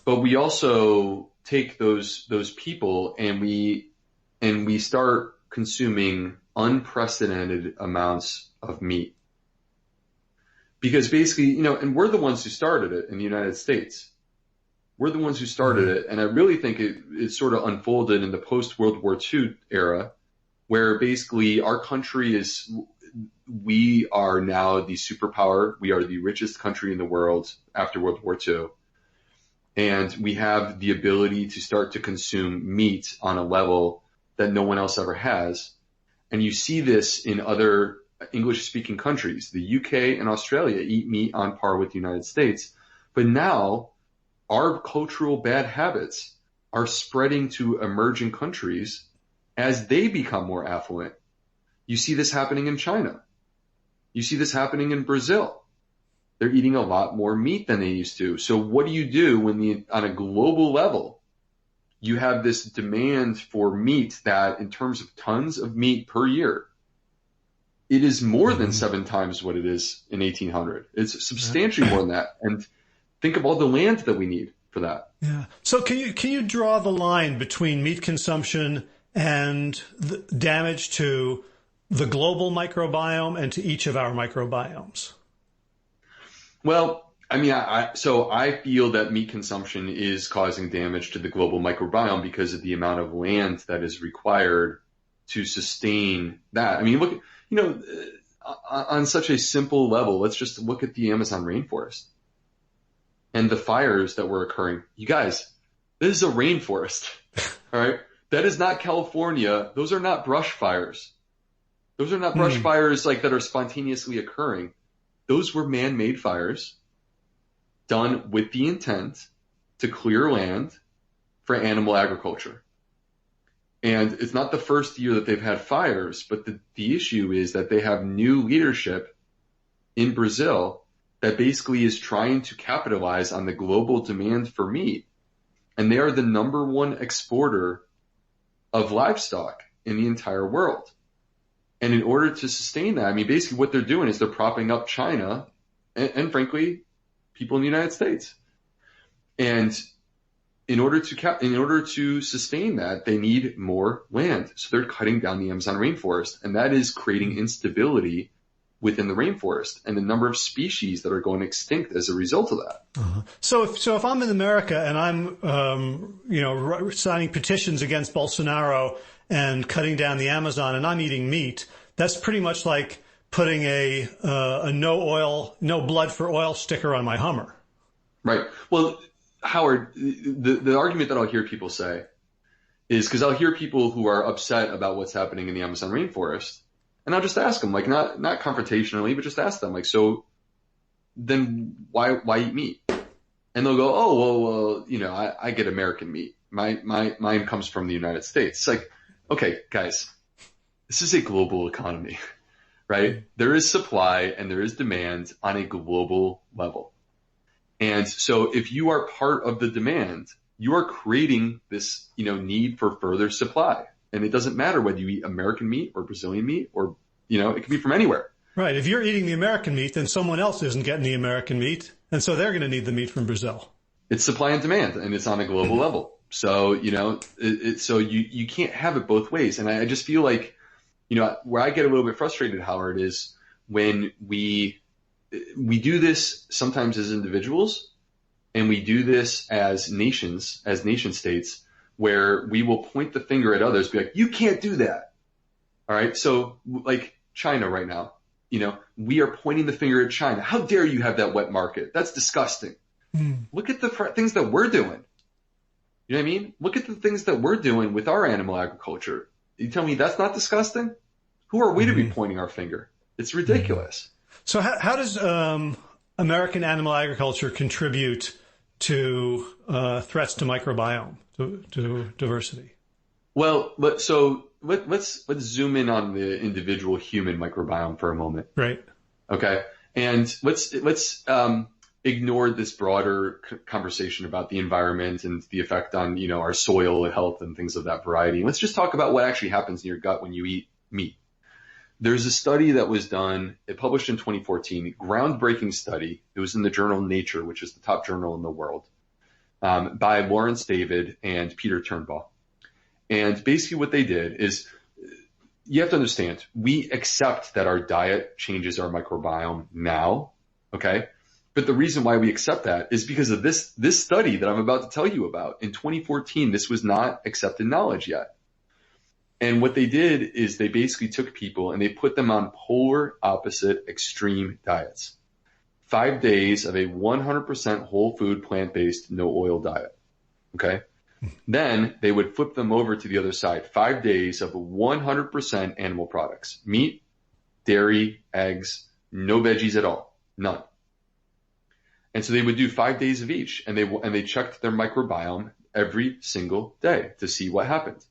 S2: but we also take those people and we start consuming unprecedented amounts of meat. Because basically, and we're the ones who started it in the United States. We're the ones who started it. And I really think it sort of unfolded in the post-World War II era, where basically our country we are now the superpower. We are the richest country in the world after World War II. And we have the ability to start to consume meat on a level that no one else ever has. And you see this in other English-speaking countries. The UK and Australia eat meat on par with the United States. But now our cultural bad habits are spreading to emerging countries as they become more affluent. You see this happening in China. You see this happening in Brazil. They're eating a lot more meat than they used to. So what do you do when on a global level, you have this demand for meat that in terms of tons of meat per year, it is more than 7 times what it is in 1800. It's substantially more than that. And think of all the land that we need for that.
S1: Yeah. So can you draw the line between meat consumption and the damage to the global microbiome and to each of our microbiomes?
S2: Well, I mean, I feel that meat consumption is causing damage to the global microbiome because of the amount of land that is required to sustain that. I mean, look, on such a simple level, let's just look at the Amazon rainforest and the fires that were occurring. You guys, this is a rainforest, all right? That is not California. Those are not brush fires. Those are not brush fires like that are spontaneously occurring. Those were man-made fires done with the intent to clear land for animal agriculture. And it's not the first year that they've had fires, but the issue is that they have new leadership in Brazil that basically is trying to capitalize on the global demand for meat. And they are the number one exporter of livestock in the entire world. And in order to sustain that, I mean, basically what they're doing is they're propping up China and frankly, people in the United States. And in order to sustain that, they need more land. So they're cutting down the Amazon rainforest, and that is creating instability within the rainforest and the number of species that are going extinct as a result of that.
S1: Uh-huh. So if I'm in America and I'm signing petitions against Bolsonaro and cutting down the Amazon and I'm eating meat, that's pretty much like putting a no blood for oil sticker on my Hummer.
S2: Right. Well, Howard, the argument that I'll hear people say is because I'll hear people who are upset about what's happening in the Amazon rainforest, and I'll just ask them, like, not confrontationally, but just ask them, like, so then why eat meat? And they'll go, oh, well, I get American meat. Mine comes from the United States. It's like, okay, guys, this is a global economy, right? There is supply and there is demand on a global level. And so if you are part of the demand, you are creating this, need for further supply. And it doesn't matter whether you eat American meat or Brazilian meat or, it can be from anywhere.
S1: Right. If you're eating the American meat, then someone else isn't getting the American meat. And so they're going to need the meat from Brazil.
S2: It's supply and demand, and it's on a global level. So, so you can't have it both ways. And I just feel like, where I get a little bit frustrated, Howard, is when we do this sometimes as individuals, and we do this as nation states, where we will point the finger at others, be like, you can't do that. All right. So like China right now, we are pointing the finger at China. How dare you have that wet market? That's disgusting. Look at the things that we're doing. You know what I mean? Look at the things that we're doing with our animal agriculture. You tell me that's not disgusting? Who are we to be pointing our finger? It's ridiculous.
S1: So how does American animal agriculture contribute to threats to microbiome, to diversity? Well,
S2: let's zoom in on the individual human microbiome for a moment.
S1: Right.
S2: Okay. And let's ignore this broader conversation about the environment and the effect on, our soil health and things of that variety. Let's just talk about what actually happens in your gut when you eat meat. There's a study that was done, it published in 2014, groundbreaking study. It was in the journal Nature, which is the top journal in the world, by Lawrence David and Peter Turnbull. And basically what they did is, you have to understand, we accept that our diet changes our microbiome now, Okay. But the reason why we accept that is because of this study that I'm about to tell you about. In 2014, this was not accepted knowledge yet. And what they did is they basically took people and they put them on polar opposite extreme diets. 5 days of a 100% whole food, plant-based, no oil diet. Okay. Then they would flip them over to the other side. 5 days of 100% animal products, meat, dairy, eggs, no veggies at all, none. And so they would do 5 days of each, and they checked their microbiome every single day to see what happened.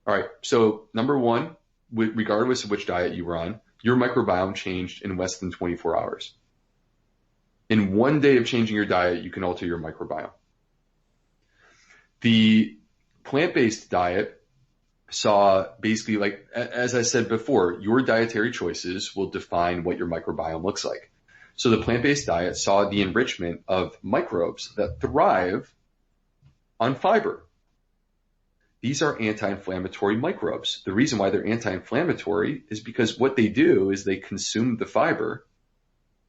S2: All right. So number one, regardless of which diet you were on, your microbiome changed in less than 24 hours. In 1 day of changing your diet, you can alter your microbiome. The plant-based diet saw basically, like, as I said before, your dietary choices will define what your microbiome looks like. So the plant-based diet saw the enrichment of microbes that thrive on fiber. These are anti-inflammatory microbes. The reason why they're anti-inflammatory is because what they do is they consume the fiber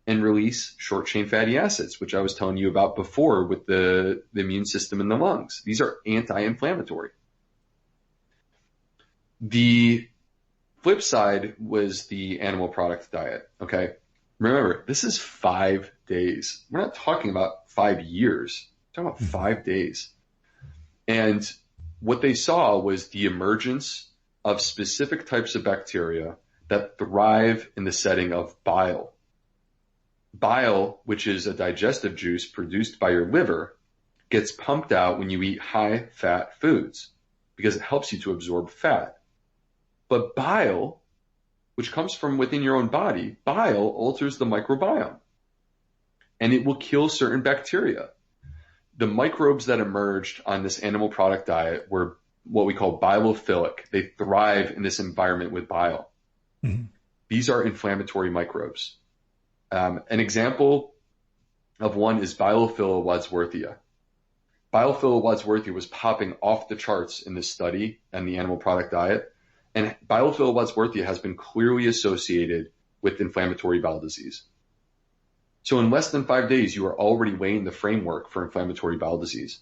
S2: and release short-chain fatty acids, which I was telling you about before with the immune system in the lungs. These are anti-inflammatory. The flip side was the animal product diet, okay? Remember, this is 5 days. We're not talking about 5 years. We're talking about 5 days. And what they saw was the emergence of specific types of bacteria that thrive in the setting of bile. Bile, which is a digestive juice produced by your liver, gets pumped out when you eat high-fat foods because it helps you to absorb fat. But bile, which comes from within your own body, bile alters the microbiome, and it will kill certain bacteria. The microbes that emerged on this animal product diet were what we call bilophilic. They thrive in this environment with bile. Mm-hmm. These are inflammatory microbes. An example of one is Bilophila wadsworthia. Bilophila wadsworthia was popping off the charts in this study and the animal product diet. And Bilophila wadsworthia has been clearly associated with inflammatory bowel disease. So in less than 5 days, you are already laying the framework for inflammatory bowel disease.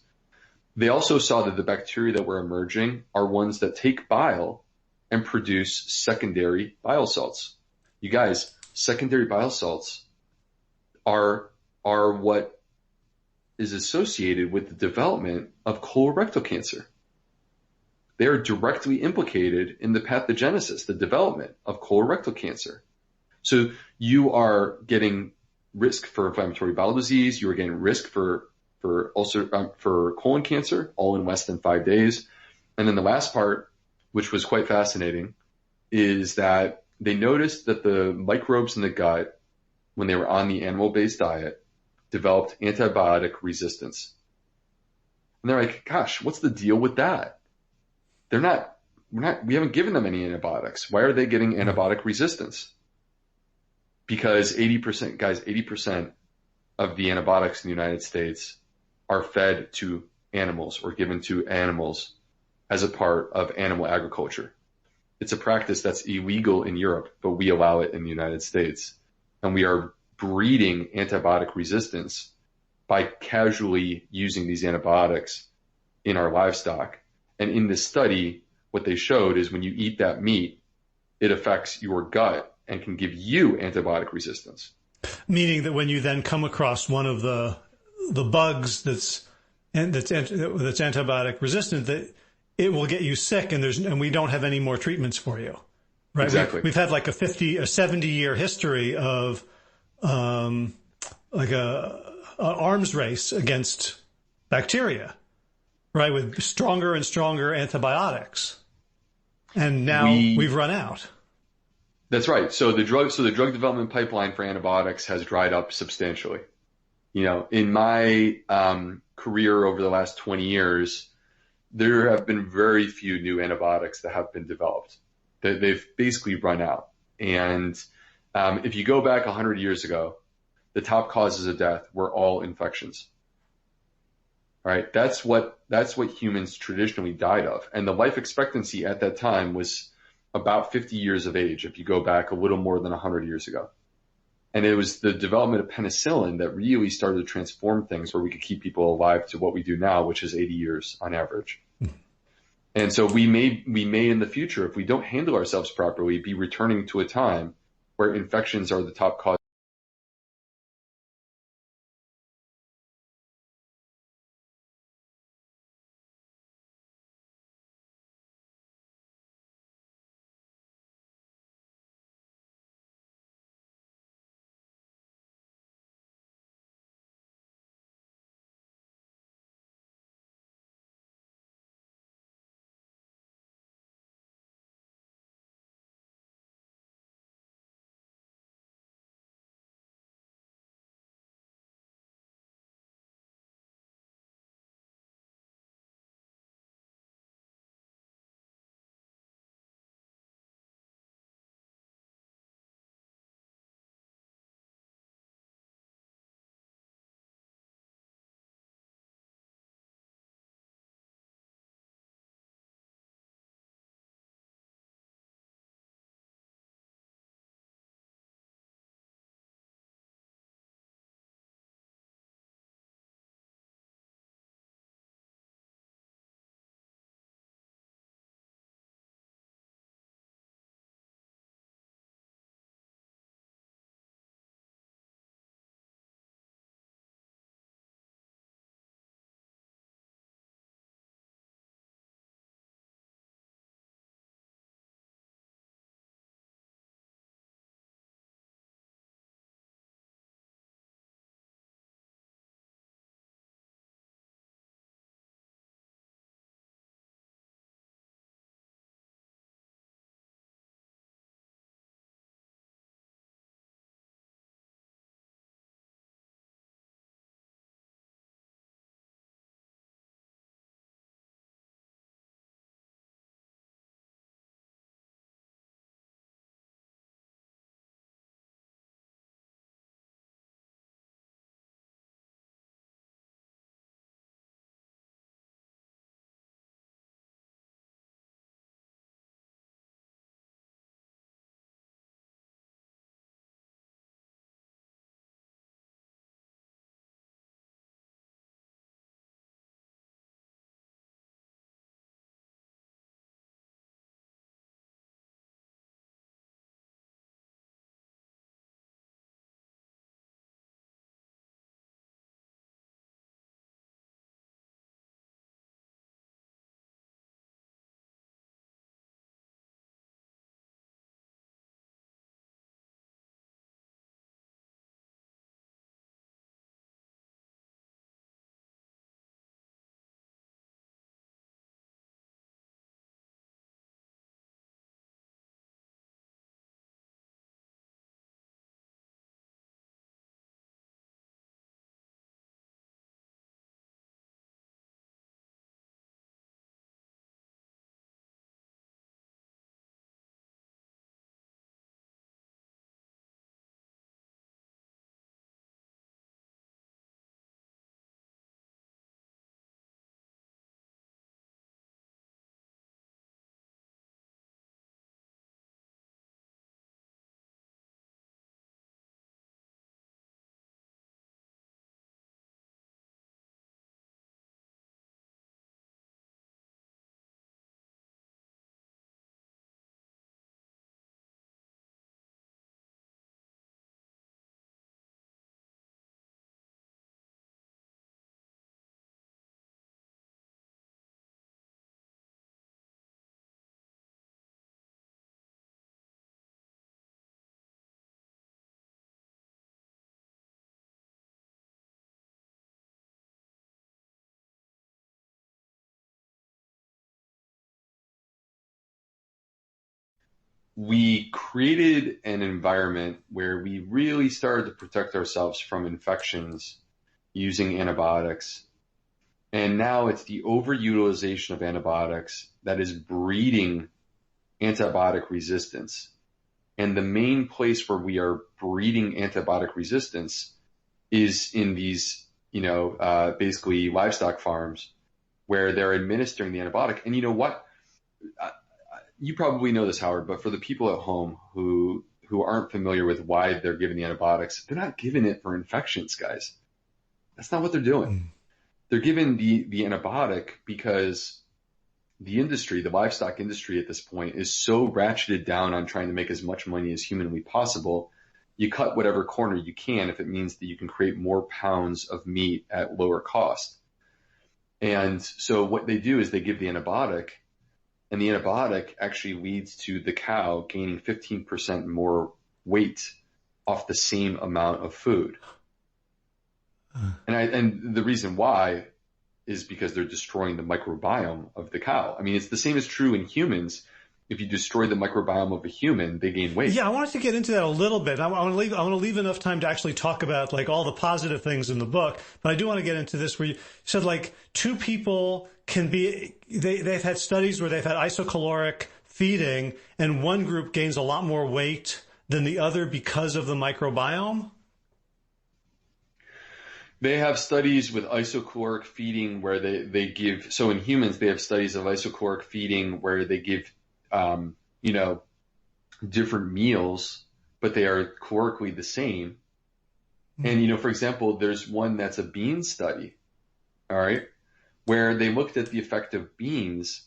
S2: They also saw that the bacteria that were emerging are ones that take bile and produce secondary bile salts. You guys, secondary bile salts are what is associated with the development of colorectal cancer. They are directly implicated in the pathogenesis, the development of colorectal cancer. So you are getting risk for inflammatory bowel disease. You are getting risk for colon cancer, all in less than 5 days. And then the last part, which was quite fascinating, is that they noticed that the microbes in the gut, when they were on the animal-based diet, developed antibiotic resistance. And they're like, gosh, what's the deal with that? We haven't given them any antibiotics. Why are they getting antibiotic resistance? Because 80% of the antibiotics in the United States are fed to animals or given to animals as a part of animal agriculture. It's a practice that's illegal in Europe, but we allow it in the United States. And we are breeding antibiotic resistance by casually using these antibiotics in our livestock. And in this study, what they showed is when you eat that meat, it affects your gut and can give you antibiotic resistance.
S1: Meaning that when you then come across one of the bugs that's antibiotic resistant, that it will get you sick, and we don't have any more treatments for you, right?
S2: Exactly.
S1: We've had like a 70-year history of like a arms race against bacteria, right? With stronger and stronger antibiotics, and now we've run out.
S2: That's right. So the drug development pipeline for antibiotics has dried up substantially. You know, in my career over the last 20 years, there have been very few new antibiotics that have been developed. They've basically run out. And if you go back 100 years ago, the top causes of death were all infections. All right, that's what humans traditionally died of, and the life expectancy at that time was about 50 years of age. If you go back a little more than 100 years ago, And it was the development of penicillin that really started to transform things, where we could keep people alive to what we do now, which is 80 years on average. And so we may in the future, if we don't handle ourselves properly, be returning to a time where infections are the top cause. We created an environment where we really started to protect ourselves from infections using antibiotics. And now it's the overutilization of antibiotics that is breeding antibiotic resistance. And the main place where we are breeding antibiotic resistance is in these, basically livestock farms where they're administering the antibiotic. And you know what? You probably know this, Howard, but for the people at home who who aren't familiar with why they're given the antibiotics, they're not giving it for infections, guys. That's not what they're doing. They're given the antibiotic because the industry, the livestock industry at this point, is so ratcheted down on trying to make as much money as humanly possible. You cut whatever corner you can if it means that you can create more pounds of meat at lower cost. And so what they do is they give the antibiotic, and the antibiotic actually leads to the cow gaining 15% more weight off the same amount of food. And the reason why is because they're destroying the microbiome of the cow. I mean, it's the same as true in humans. If you destroy the microbiome of a human, they gain weight.
S1: Yeah, I wanted to get into that a little bit. I want to leave enough time to actually talk about like all the positive things in the book. But I do want to get into this where you said like two people can be, they've had studies where they've had isocaloric feeding and one group gains a lot more weight than the other because of the microbiome.
S2: They have studies with isocaloric feeding where they give, so in humans, they have studies of isocaloric feeding where they give, different meals, but they are calorically the same. And, for example, there's one that's a bean study, all right, where they looked at the effect of beans,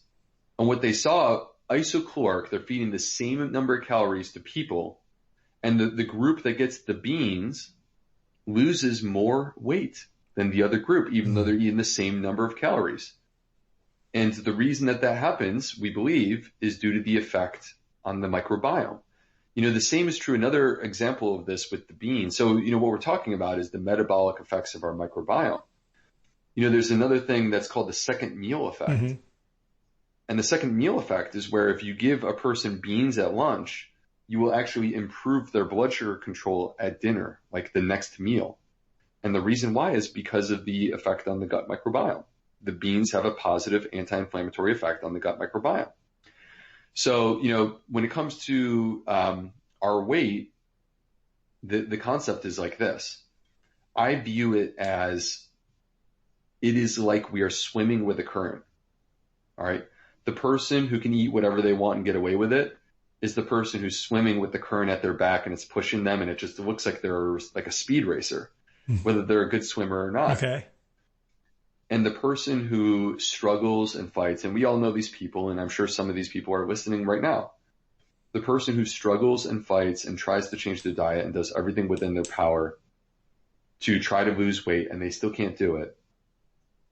S2: and what they saw, isocaloric, they're feeding the same number of calories to people, and the group that gets the beans loses more weight than the other group, even though they're eating the same number of calories. And the reason that happens, we believe, is due to the effect on the microbiome. The same is true. Another example of this with the beans. So, what we're talking about is the metabolic effects of our microbiome. There's another thing that's called the second meal effect. And the second meal effect is where if you give a person beans at lunch, you will actually improve their blood sugar control at dinner, like the next meal. And the reason why is because of the effect on the gut microbiome. The beans have a positive anti-inflammatory effect on the gut microbiome. So, when it comes to our weight, the concept is like this. I view it as it is like we are swimming with a current. All right. The person who can eat whatever they want and get away with it is the person who's swimming with the current at their back and it's pushing them, and it looks like they're like a speed racer, whether they're a good swimmer or not.
S1: Okay.
S2: And the person who struggles and fights, and we all know these people, and I'm sure some of these people are listening right now. The person who struggles and fights and tries to change their diet and does everything within their power to try to lose weight and they still can't do it.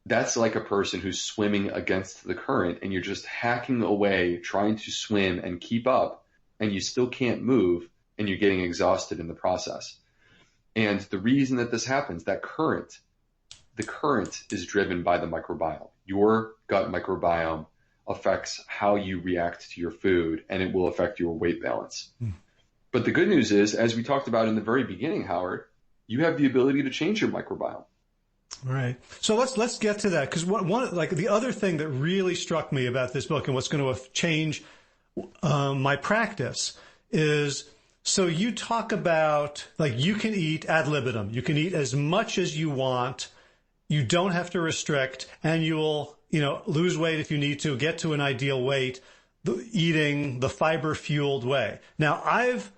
S2: That's like a person who's swimming against the current, and you're just hacking away, trying to swim and keep up, and you still can't move, and you're getting exhausted in the process. And the reason that this happens, the current is driven by the microbiome. Your gut microbiome affects how you react to your food, and it will affect your weight balance. But the good news is, as we talked about in the very beginning, Howard, you have the ability to change your microbiome.
S1: All right. So let's get to that, because one like the other thing that really struck me about this book and what's going to change my practice is, so you talk about like you can eat ad libitum, you can eat as much as you want, you don't have to restrict, and you'll lose weight if you need to, get to an ideal weight, eating the fiber fueled way. Now I've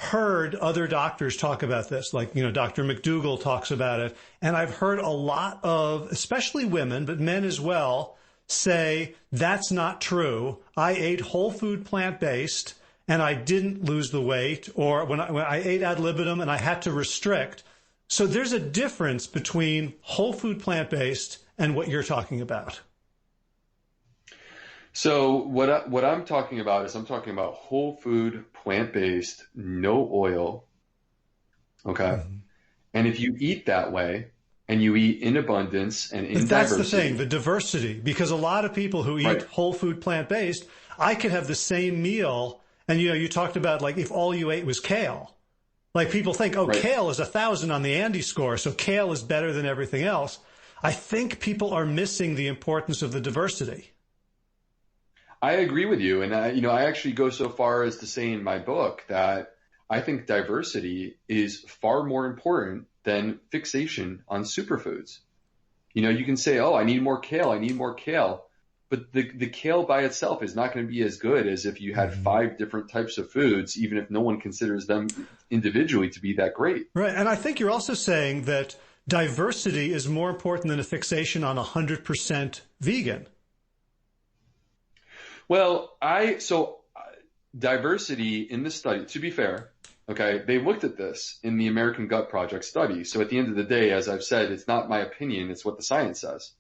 S1: heard other doctors talk about this, like, Dr. McDougall talks about it. And I've heard a lot of, especially women, but men as well, say that's not true. I ate whole food plant-based and I didn't lose the weight, or when I ate ad libitum and I had to restrict. So there's a difference between whole food plant-based and what you're talking about.
S2: So what I'm talking about is I'm talking about whole food, plant-based, no oil. Okay. And if you eat that way and you eat in abundance and in diversity.
S1: That's the thing, the diversity, because a lot of people who eat whole food, plant-based, I could have the same meal. And, you talked about like if all you ate was kale, like people think, kale is 1,000 on the Andy score, so kale is better than everything else. I think people are missing the importance of the diversity.
S2: I agree with you. And I actually go so far as to say in my book that I think diversity is far more important than fixation on superfoods. You can say, I need more kale. I need more kale. but the kale by itself is not going to be as good as if you had 5 different types of foods, even if no one considers them individually to be that great.
S1: Right. And I think you're also saying that diversity is more important than a fixation on 100% vegan.
S2: Well, diversity in the study, to be fair, okay, they looked at this in the American Gut Project study. So at the end of the day, as I've said, it's not my opinion, it's what the science says.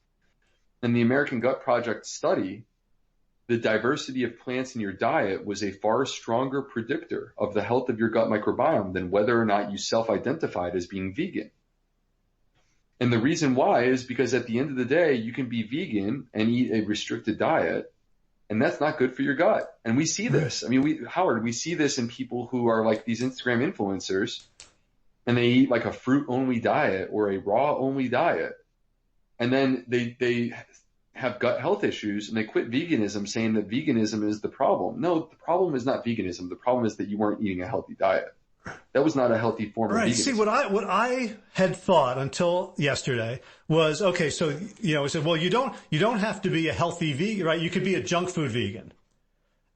S2: In the American Gut Project study, the diversity of plants in your diet was a far stronger predictor of the health of your gut microbiome than whether or not you self-identified as being vegan. And the reason why is because at the end of the day, you can be vegan and eat a restricted diet, and that's not good for your gut. And we see this. I mean, Howard, we see this in people who are like these Instagram influencers, and they eat like a fruit-only diet or a raw-only diet. And then they have gut health issues and they quit veganism saying that veganism is the problem. No, the problem is not veganism. The problem is that you weren't eating a healthy diet. That was not a healthy form of veganism.
S1: See, what I had thought until yesterday was, okay, so, I said, well, you don't have to be a healthy vegan, right? You could be a junk food vegan.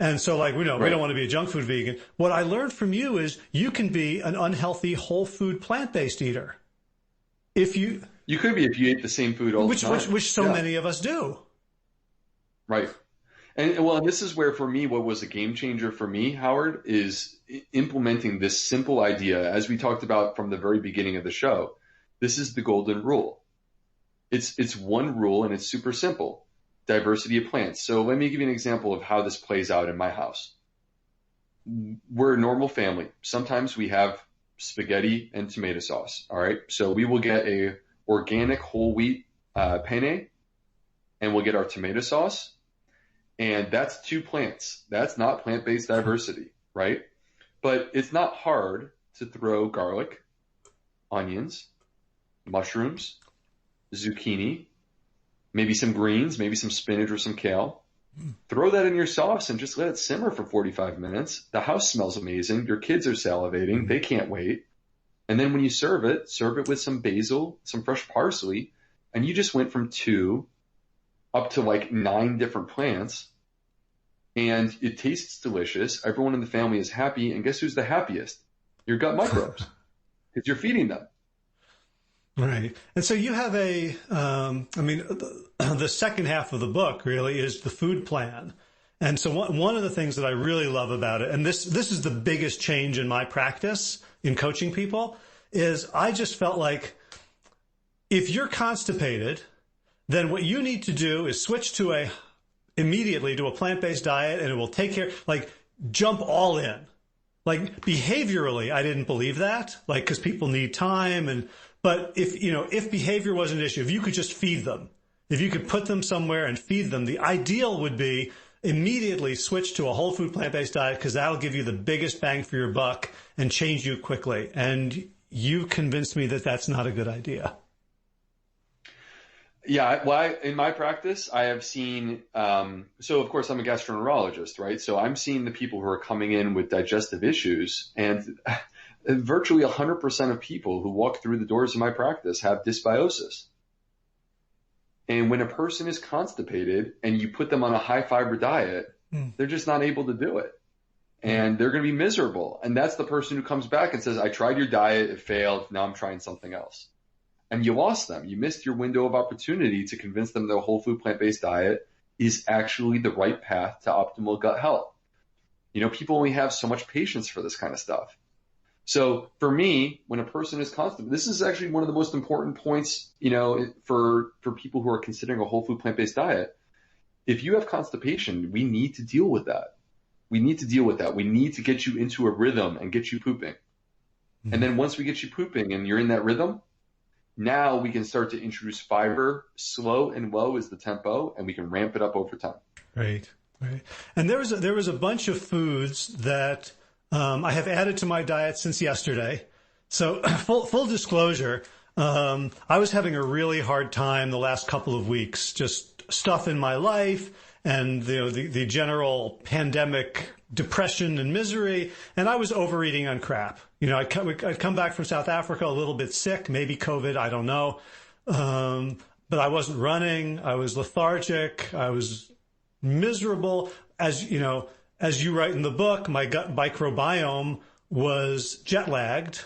S1: And so we don't want to be a junk food vegan. What I learned from you is you can be an unhealthy whole food plant-based eater.
S2: You could be if you ate the same food all the time.
S1: Which so many of us do.
S2: Right. And this is where, for me, what was a game changer for me, Howard, is implementing this simple idea, as we talked about from the very beginning of the show. This is the golden rule. It's one rule, and it's super simple. Diversity of plants. So let me give you an example of how this plays out in my house. We're a normal family. Sometimes we have spaghetti and tomato sauce. All right. So we will get a organic whole wheat penne, and we'll get our tomato sauce. And that's 2 plants. That's not plant-based diversity, right? But it's not hard to throw garlic, onions, mushrooms, zucchini, maybe some greens, maybe some spinach or some kale. Throw that in your sauce and just let it simmer for 45 minutes. The house smells amazing. Your kids are salivating. They can't wait. And then when you serve it with some basil, some fresh parsley, and you just went from 2 up to 9 different plants, and it tastes delicious. Everyone in the family is happy, and guess who's the happiest? Your gut microbes, because you're feeding them.
S1: Right. And so you have the second half of the book really is the food plan. And so one of the things that I really love about it, and this is the biggest change in my practice in coaching people, is I just felt like if you're constipated, then what you need to do is switch immediately to a plant-based diet, and it will take care, jump all in. Behaviorally, I didn't believe that, because people need time, but if behavior was an issue, if you could just feed them, if you could put them somewhere and feed them, the ideal would be immediately switch to a whole food plant-based diet, because that'll give you the biggest bang for your buck and change you quickly. And you convinced me that that's not a good idea.
S2: Yeah, well, in my practice, I have seen, so of course I'm a gastroenterologist, right? So I'm seeing the people who are coming in with digestive issues, and virtually 100% of people who walk through the doors of my practice have dysbiosis. And when a person is constipated and you put them on a high fiber diet, they're just not able to do it. And they're going to be miserable. And that's the person who comes back and says, I tried your diet, it failed, now I'm trying something else. And you lost them. You missed your window of opportunity to convince them that a whole food plant-based diet is actually the right path to optimal gut health. People only have so much patience for this kind of stuff. So for me, when a person is constipated, this is actually one of the most important points, for people who are considering a whole food plant-based diet. If you have constipation, we need to deal with that. We need to get you into a rhythm and get you pooping. Mm-hmm. And then once we get you pooping and you're in that rhythm, now we can start to introduce fiber. Slow and low is the tempo, and we can ramp it up over time.
S1: Right. And there was a bunch of foods that I have added to my diet since yesterday. So full disclosure, I was having a really hard time the last couple of weeks, just stuff in my life and the general pandemic depression and misery, and I was overeating on crap. I'd come back from South Africa a little bit sick, maybe COVID, I don't know. But I wasn't running. I was lethargic. I was miserable. As you know, as you write in the book, my gut microbiome was jet lagged.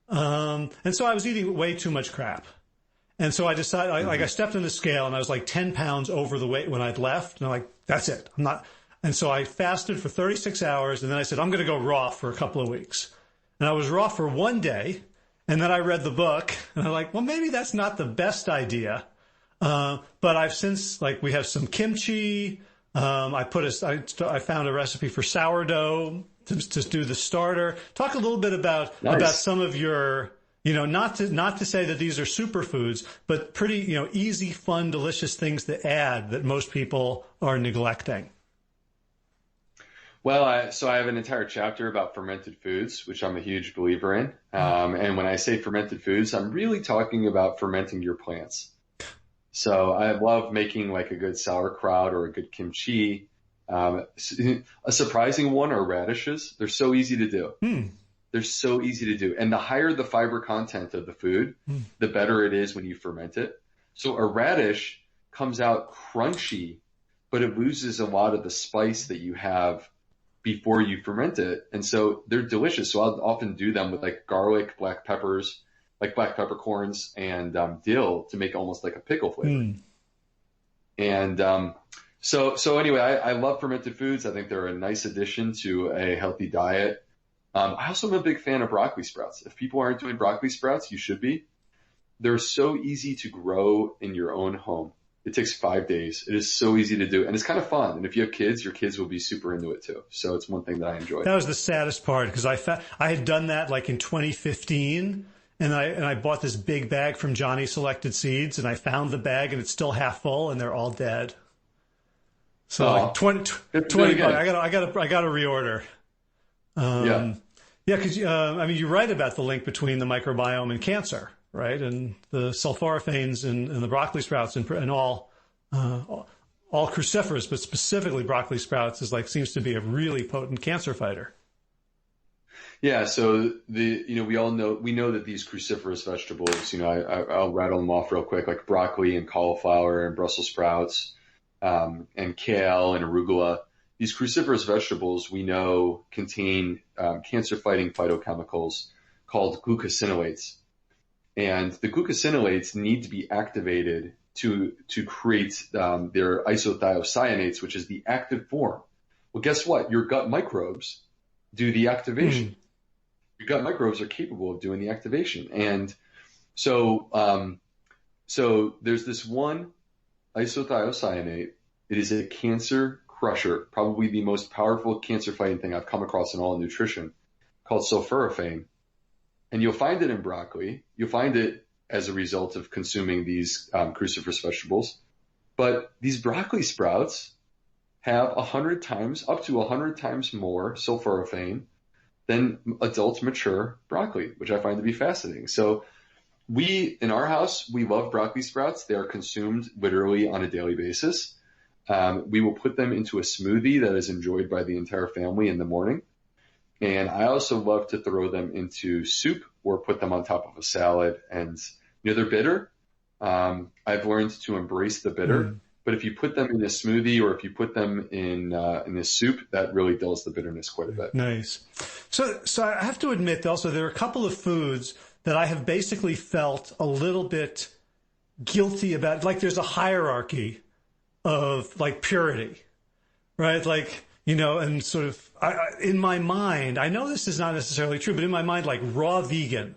S1: And so I was eating way too much crap. And so I decided, I stepped on the scale and I was like 10 pounds over the weight when I'd left. And I'm like, that's it. I'm not. And so I fasted for 36 hours. And then I said, I'm going to go raw for a couple of weeks. And I was raw for one day. And then I read the book and I'm like, well, maybe that's not the best idea. But I've since, like, we have some kimchi. I found a recipe for sourdough to do the starter. Talk a little bit about some of your, not to say that these are superfoods, but pretty, easy, fun, delicious things to add that most people are neglecting.
S2: Well, so I have an entire chapter about fermented foods, which I'm a huge believer in. And when I say fermented foods, I'm really talking about fermenting your plants. So I love making like a good sauerkraut or a good kimchi. A surprising one are radishes. They're so easy to do. They're so easy to do. And the higher the fiber content of the food, the better it is when you ferment it. So a radish comes out crunchy, but it loses a lot of the spice that you have before you ferment it. And so they're delicious. So I'll often do them with like garlic, black peppers, like black peppercorns and dill to make almost like a pickle flavor. And so anyway, I love fermented foods. I think they're a nice addition to a healthy diet. I also am a big fan of broccoli sprouts. If people aren't doing broccoli sprouts, you should be. They're so easy to grow in your own home. It takes 5 days. It is so easy to do. And it's kind of fun. And if you have kids, your kids will be super into it too. So it's one thing that I enjoy.
S1: That was the saddest part because I had done that like in 2015. And I bought this big bag from Johnny Selected Seeds, and I found the bag, and it's still half full, and they're all dead. So like 20 bucks. I got to reorder. Because you write about the link between the microbiome and cancer, right? And the sulforaphanes and the broccoli sprouts and all cruciferous, but specifically broccoli sprouts seems to be a really potent cancer fighter.
S2: Yeah, so we know that these cruciferous vegetables, I'll rattle them off real quick, like broccoli and cauliflower and Brussels sprouts, and kale and arugula. These cruciferous vegetables we know contain cancer-fighting phytochemicals called glucosinolates, and the glucosinolates need to be activated to create their isothiocyanates, which is the active form. Well, guess what? Your gut microbes do the activation. Your gut microbes are capable of doing the activation. And so there's this one isothiocyanate. It is a cancer crusher, probably the most powerful cancer fighting thing I've come across in all of nutrition, called sulforaphane. And you'll find it in broccoli. You'll find it as a result of consuming these cruciferous vegetables. But these broccoli sprouts have 100 times, up to 100 times more sulforaphane than adult mature broccoli, which I find to be fascinating. So in our house, we love broccoli sprouts. They are consumed literally on a daily basis. We will put them into a smoothie that is enjoyed by the entire family in the morning. And I also love to throw them into soup or put them on top of a salad. And, they're bitter. I've learned to embrace the bitter. But if you put them in a smoothie or if you put them in a soup, that really dulls the bitterness quite a bit.
S1: Nice. So I have to admit also there are a couple of foods that I have basically felt a little bit guilty about. Like there's a hierarchy of like purity, right? Like, and sort of in my mind, I know this is not necessarily true, but in my mind, like raw vegan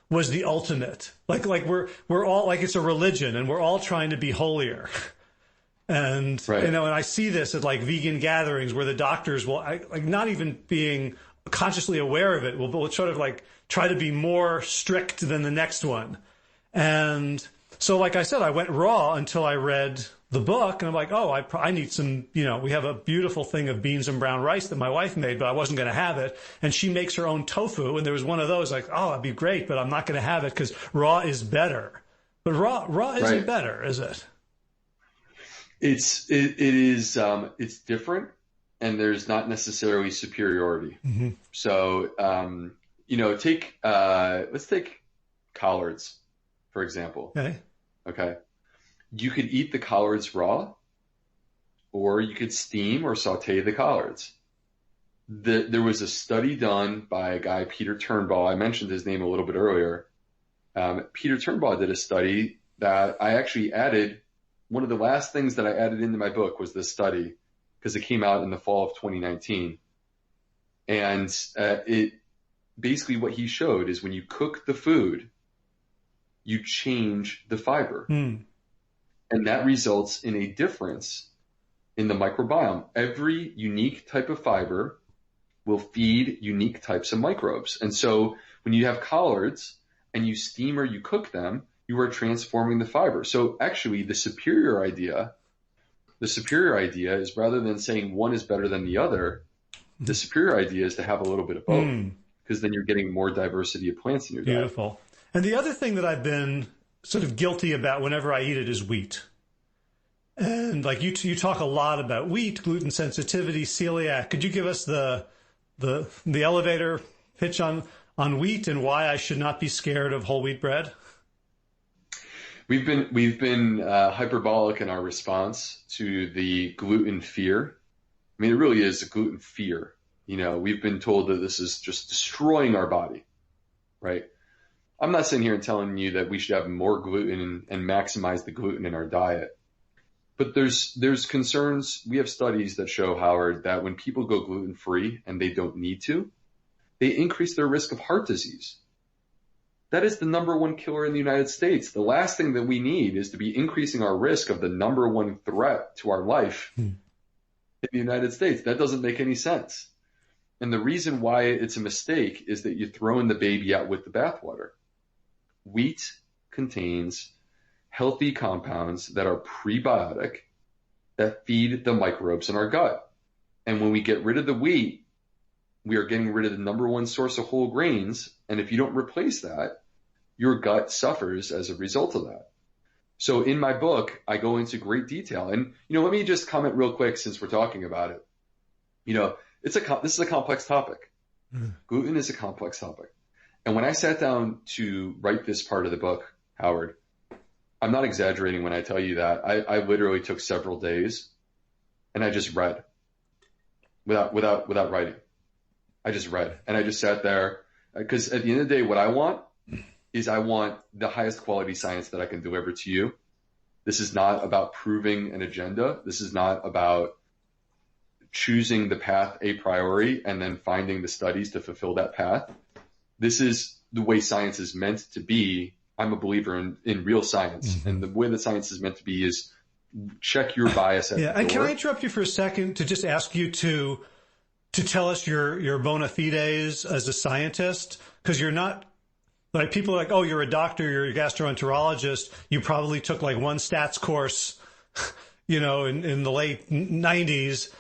S1: was the ultimate. Like we're all like it's a religion and we're all trying to be holier. And,
S2: right.
S1: And I see this at like vegan gatherings where the doctors will, not even being consciously aware of it, will sort of like try to be more strict than the next one. And so, like I said, I went raw until I read the book and I'm like, oh, I need some, we have a beautiful thing of beans and brown rice that my wife made, but I wasn't going to have it. And she makes her own tofu. And there was one of those like, oh, that'd be great, but I'm not going to have it because raw is better. But raw isn't better, is it?
S2: It is different, and there's not necessarily superiority. Mm-hmm. So, let's take collards, for example.
S1: Okay.
S2: You could eat the collards raw, or you could steam or saute the collards. There was a study done by a guy, Peter Turnbull. I mentioned his name a little bit earlier. Peter Turnbull did a study that I actually added. One of the last things that I added into my book was this study, because it came out in the fall of 2019. And it basically, what he showed is when you cook the food, you change the fiber. And that results in a difference in the microbiome. Every unique type of fiber will feed unique types of microbes. And so when you have collards and you steam or you cook them, you are transforming the fiber. So actually the superior idea is, rather than saying one is better than the other, the superior idea is to have a little bit of both, because then you're getting more diversity of plants in your diet.
S1: Beautiful. And the other thing that I've been sort of guilty about whenever I eat it is wheat. And like you talk a lot about wheat, gluten sensitivity, celiac. Could you give us the elevator pitch on wheat and why I should not be scared of whole wheat bread?
S2: We've been hyperbolic in our response to the gluten fear. I mean, it really is a gluten fear. You know, we've been told that this is just destroying our body, right? I'm not sitting here and telling you that we should have more gluten and maximize the gluten in our diet. But there's concerns. We have studies that show, Howard, that when people go gluten-free and they don't need to, they increase their risk of heart disease. That is the number one killer in the United States. The last thing that we need is to be increasing our risk of the number one threat to our life in the United States. That doesn't make any sense. And the reason why it's a mistake is that you're throwing the baby out with the bathwater. Wheat contains healthy compounds that are prebiotic, that feed the microbes in our gut. And when we get rid of the wheat, we are getting rid of the number one source of whole grains. And if you don't replace that, your gut suffers as a result of that. So in my book, I go into great detail. And, let me just comment real quick since we're talking about it. This is a complex topic. Gluten is a complex topic. And when I sat down to write this part of the book, Howard, I'm not exaggerating when I tell you that I literally took several days and I just read without writing. I just read and I just sat there, because at the end of the day, what I want is I want the highest quality science that I can deliver to you. This is not about proving an agenda. This is not about choosing the path a priori and then finding the studies to fulfill that path. This is the way science is meant to be. I'm a believer in real science. And the way that science is meant to be is check your bias at the door.
S1: And can I interrupt you for a second to just ask you to tell us your bona fides as a scientist? Because you're not, like, people are like, oh, you're a doctor, you're a gastroenterologist. You probably took like one stats course, in the late 90s.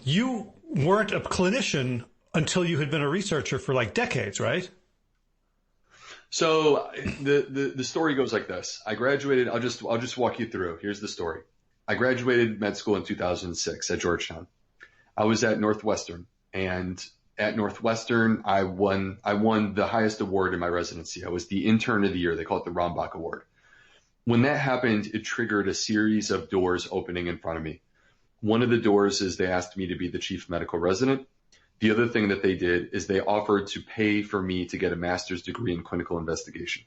S1: You weren't a clinician until you had been a researcher for like decades, right?
S2: So the story goes like this. I graduated. I'll just walk you through. Here's the story. I graduated med school in 2006 at Georgetown. I was at Northwestern, and at Northwestern, I won the highest award in my residency. I was the intern of the year. They call it the Rombach Award. When that happened, it triggered a series of doors opening in front of me. One of the doors is they asked me to be the chief medical resident. The other thing that they did is they offered to pay for me to get a master's degree in clinical investigation.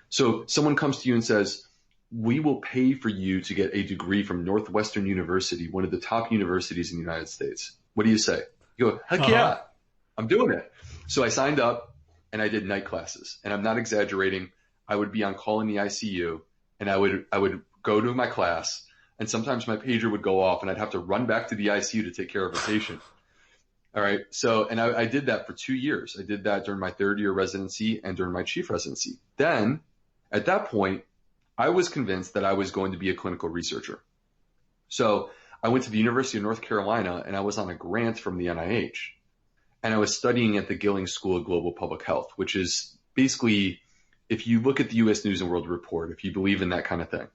S2: So someone comes to you and says, we will pay for you to get a degree from Northwestern University, one of the top universities in the United States. What do you say? You go, heck yeah, I'm doing it. So I signed up and I did night classes. And I'm not exaggerating. I would be on call in the ICU and I would go to my class, and sometimes my pager would go off and I'd have to run back to the ICU to take care of a patient. All right. So, and I did that for 2 years. I did that during my third year residency and during my chief residency. Then at that point, I was convinced that I was going to be a clinical researcher. So I went to the University of North Carolina and I was on a grant from the NIH, and I was studying at the Gillings School of Global Public Health, which is basically, if you look at the U.S. News and World Report, if you believe in that kind of thing,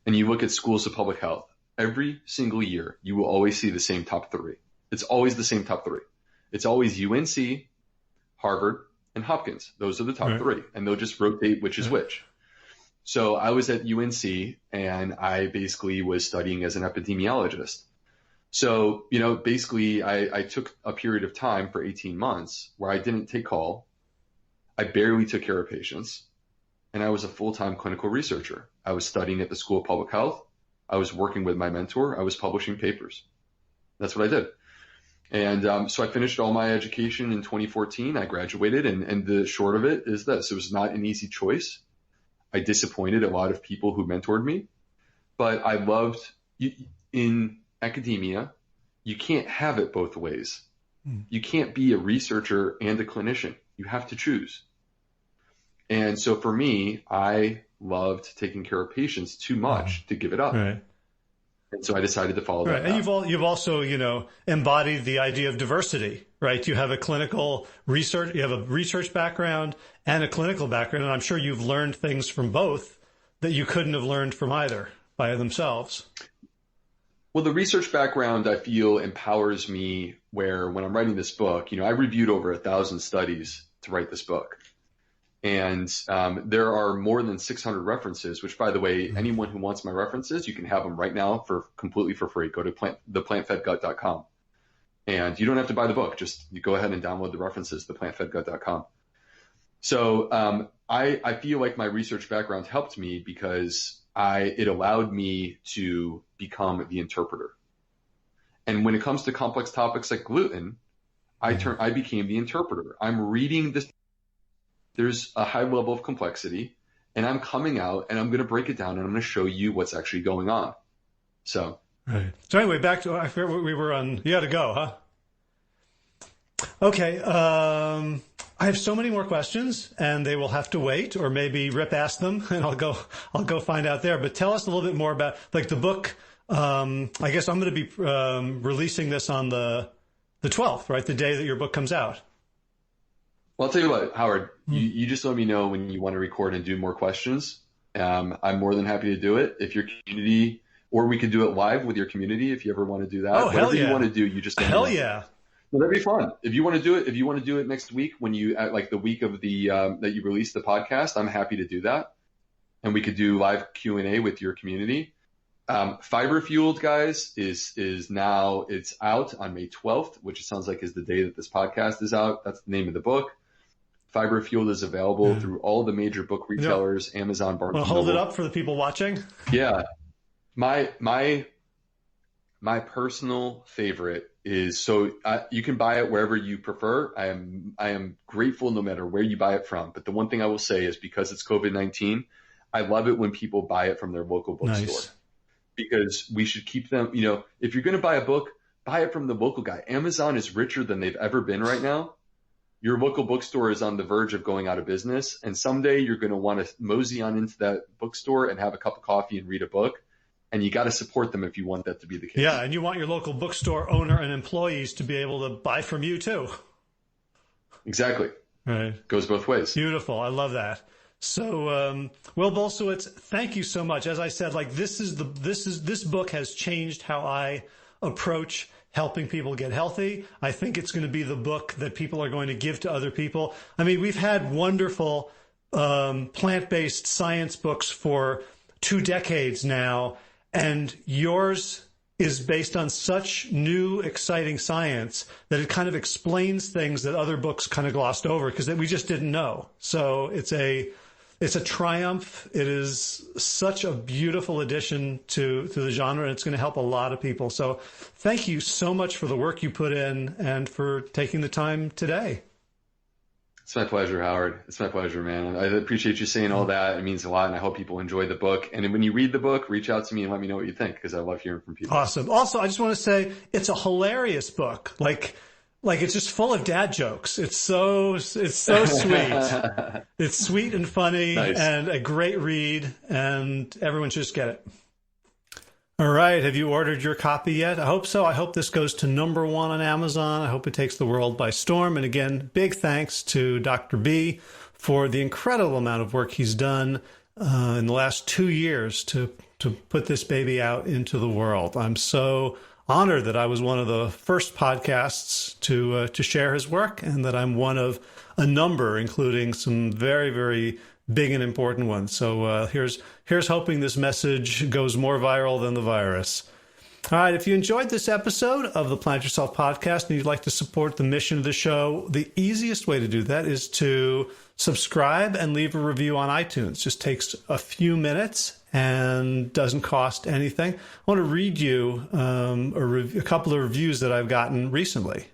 S2: and you look at schools of public health, every single year, you will always see the same top three. It's always the same top three. It's always UNC, Harvard, and Hopkins. Those are the top three, and they'll just rotate which is which. So I was at UNC and I basically was studying as an epidemiologist. So, basically I took a period of time for 18 months where I didn't take call. I barely took care of patients, and I was a full-time clinical researcher. I was studying at the School of Public Health. I was working with my mentor. I was publishing papers. That's what I did. And so I finished all my education in 2014. I graduated, and the short of it is this. It was not an easy choice. I disappointed a lot of people who mentored me, but I loved, in academia, you can't have it both ways. You can't be a researcher and a clinician. You have to choose. And so for me, I loved taking care of patients too much to give it up.
S1: Right.
S2: And so I decided to follow that.
S1: And you've also, embodied the idea of diversity, right? You have you have a research background and a clinical background, and I'm sure you've learned things from both that you couldn't have learned from either by themselves.
S2: Well, the research background, I feel, empowers me where when I'm writing this book, I reviewed over 1,000 studies to write this book. And there are more than 600 references, which, by the way, anyone who wants my references, you can have them right now completely for free. Go to theplantfedgut.com. And you don't have to buy the book. Just you go ahead and download the references, theplantfedgut.com. So I feel like my research background helped me because it allowed me to become the interpreter. And when it comes to complex topics like gluten, I became the interpreter. I'm reading this. There's a high level of complexity, and I'm coming out and I'm going to break it down and I'm going to show you what's actually going on. So,
S1: right. So anyway, back to, I forget what we were on. You had to go, huh? Okay. I have so many more questions, and they will have to wait, or maybe Rip ask them, and I'll go find out there. But tell us a little bit more about the book. I guess I'm going to be releasing this on the 12th, right? The day that your book comes out.
S2: Well, I'll tell you what, Howard, you just let me know when you want to record and do more questions. I'm more than happy to do it. If your community, or we could do it live with your community if you ever want to do that.
S1: Oh,
S2: Whatever you want to do, you just let me know.
S1: Yeah.
S2: Well, that'd be fun. If you want to do it next week when you, like the week of the, that you release the podcast, I'm happy to do that. And we could do live Q&A with your community. Fiber Fueled, guys, is now, it's out on May 12th, which it sounds like is the day that this podcast is out. That's the name of the book. Fiber Fueled is available through all the major book retailers, Amazon, Barnes & Noble.
S1: Hold it up for the people watching.
S2: Yeah. My personal favorite is, so you can buy it wherever you prefer. I am grateful no matter where you buy it from. But the one thing I will say is, because it's COVID-19, I love it when people buy it from their local bookstore.
S1: Nice.
S2: Because we should keep them, if you're going to buy a book, buy it from the local guy. Amazon is richer than they've ever been right now. Your local bookstore is on the verge of going out of business, and someday you're going to want to mosey on into that bookstore and have a cup of coffee and read a book, and you got to support them if you want that to be the case.
S1: Yeah, and you want your local bookstore owner and employees to be able to buy from you too. Exactly. Right. Goes both ways. Beautiful. I love that. So, Will Bulsiewicz, thank you so much. As I said, this book has changed how I approach helping people get healthy. I think it's going to be the book that people are going to give to other people. I mean, we've had wonderful plant-based science books for 2 decades now, and yours is based on such new, exciting science that it kind of explains things that other books kind of glossed over because we just didn't know. So it's a triumph. It is such a beautiful addition to the genre, and it's going to help a lot of people. So thank you so much for the work you put in and for taking the time today. It's my pleasure, Howard. It's my pleasure, man. I appreciate you saying all that. It means a lot, and I hope people enjoy the book. And when you read the book, reach out to me and let me know what you think, because I love hearing from people. Awesome. Also, I just want to say it's a hilarious book. Like it's just full of dad jokes. It's so sweet. It's sweet and funny. Nice. And a great read, and everyone should just get it. All right. Have you ordered your copy yet? I hope so. I hope this goes to #1 on Amazon. I hope it takes the world by storm. And again, big thanks to Dr. B for the incredible amount of work he's done in the last 2 years to put this baby out into the world. I'm so honored that I was one of the first podcasts to share his work, and that I'm one of a number, including some very, very big and important ones. So here's hoping this message goes more viral than the virus. All right, if you enjoyed this episode of the Plant Yourself podcast and you'd like to support the mission of the show, the easiest way to do that is to subscribe and leave a review on iTunes. Just takes a few minutes and doesn't cost anything. I want to read you a couple of reviews that I've gotten recently.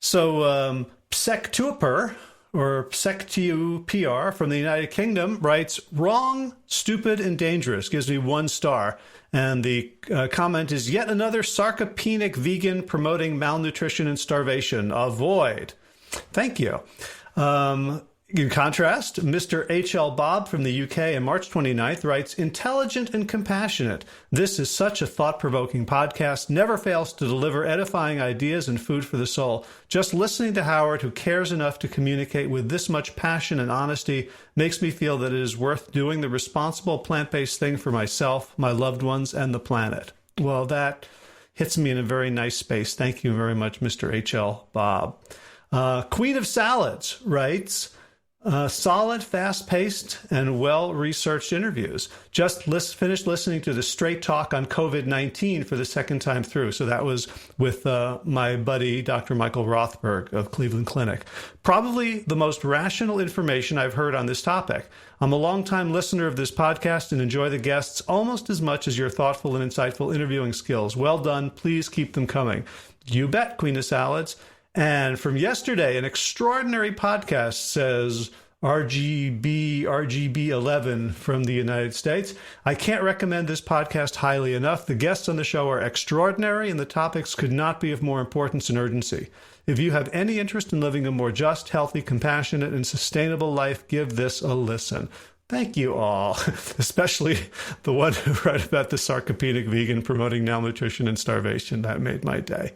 S1: So Psektuper, or Psektupr from the United Kingdom, writes, "Wrong, stupid, and dangerous." Gives me 1 star. And the comment is, "Yet another sarcopenic vegan promoting malnutrition and starvation. Avoid." Thank you. In contrast, Mr. H.L. Bob from the UK on March 29th writes, "Intelligent and compassionate. This is such a thought-provoking podcast. Never fails to deliver edifying ideas and food for the soul. Just listening to Howard, who cares enough to communicate with this much passion and honesty, makes me feel that it is worth doing the responsible plant-based thing for myself, my loved ones, and the planet." Well, that hits me in a very nice space. Thank you very much, Mr. H.L. Bob. Queen of Salads writes, "Solid, fast-paced, and well-researched interviews. Just finished listening to the Straight Talk on COVID-19 for the second time through." So that was with my buddy, Dr. Michael Rothberg of Cleveland Clinic. "Probably the most rational information I've heard on this topic. I'm a longtime listener of this podcast and enjoy the guests almost as much as your thoughtful and insightful interviewing skills. Well done. Please keep them coming." You bet, Queen of Salads. And from yesterday, an extraordinary podcast, says RGB11 from the United States. "I can't recommend this podcast highly enough. The guests on the show are extraordinary, and the topics could not be of more importance and urgency. If you have any interest in living a more just, healthy, compassionate, and sustainable life, give this a listen." Thank you all, especially the one who wrote about the sarcopenic vegan promoting malnutrition and starvation. That made my day.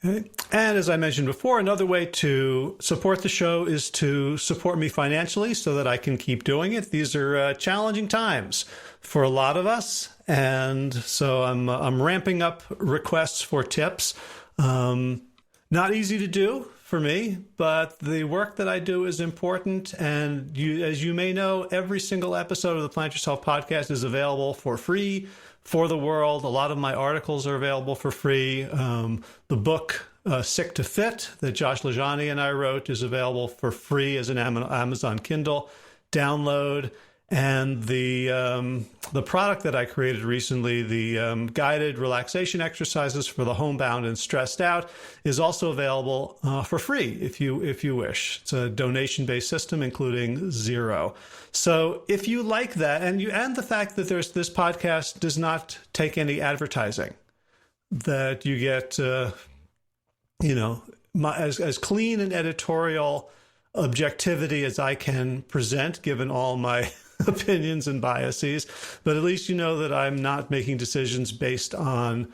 S1: Okay. And as I mentioned before, another way to support the show is to support me financially so that I can keep doing it. These are challenging times for a lot of us, and so I'm ramping up requests for tips. Not easy to do for me, but the work that I do is important. And as you may know, every single episode of the Plant Yourself podcast is available for free for the world. A lot of my articles are available for free. The book, Sick to Fit, that Josh Lajani and I wrote, is available for free as an Amazon Kindle download. And the product that I created recently, the guided relaxation exercises for the homebound and stressed out, is also available for free if you wish. It's a donation-based system, including zero. So if you like that, and the fact that this podcast does not take any advertising, that you get as clean an editorial objectivity as I can present, given all my opinions and biases, but at least you know that I'm not making decisions based on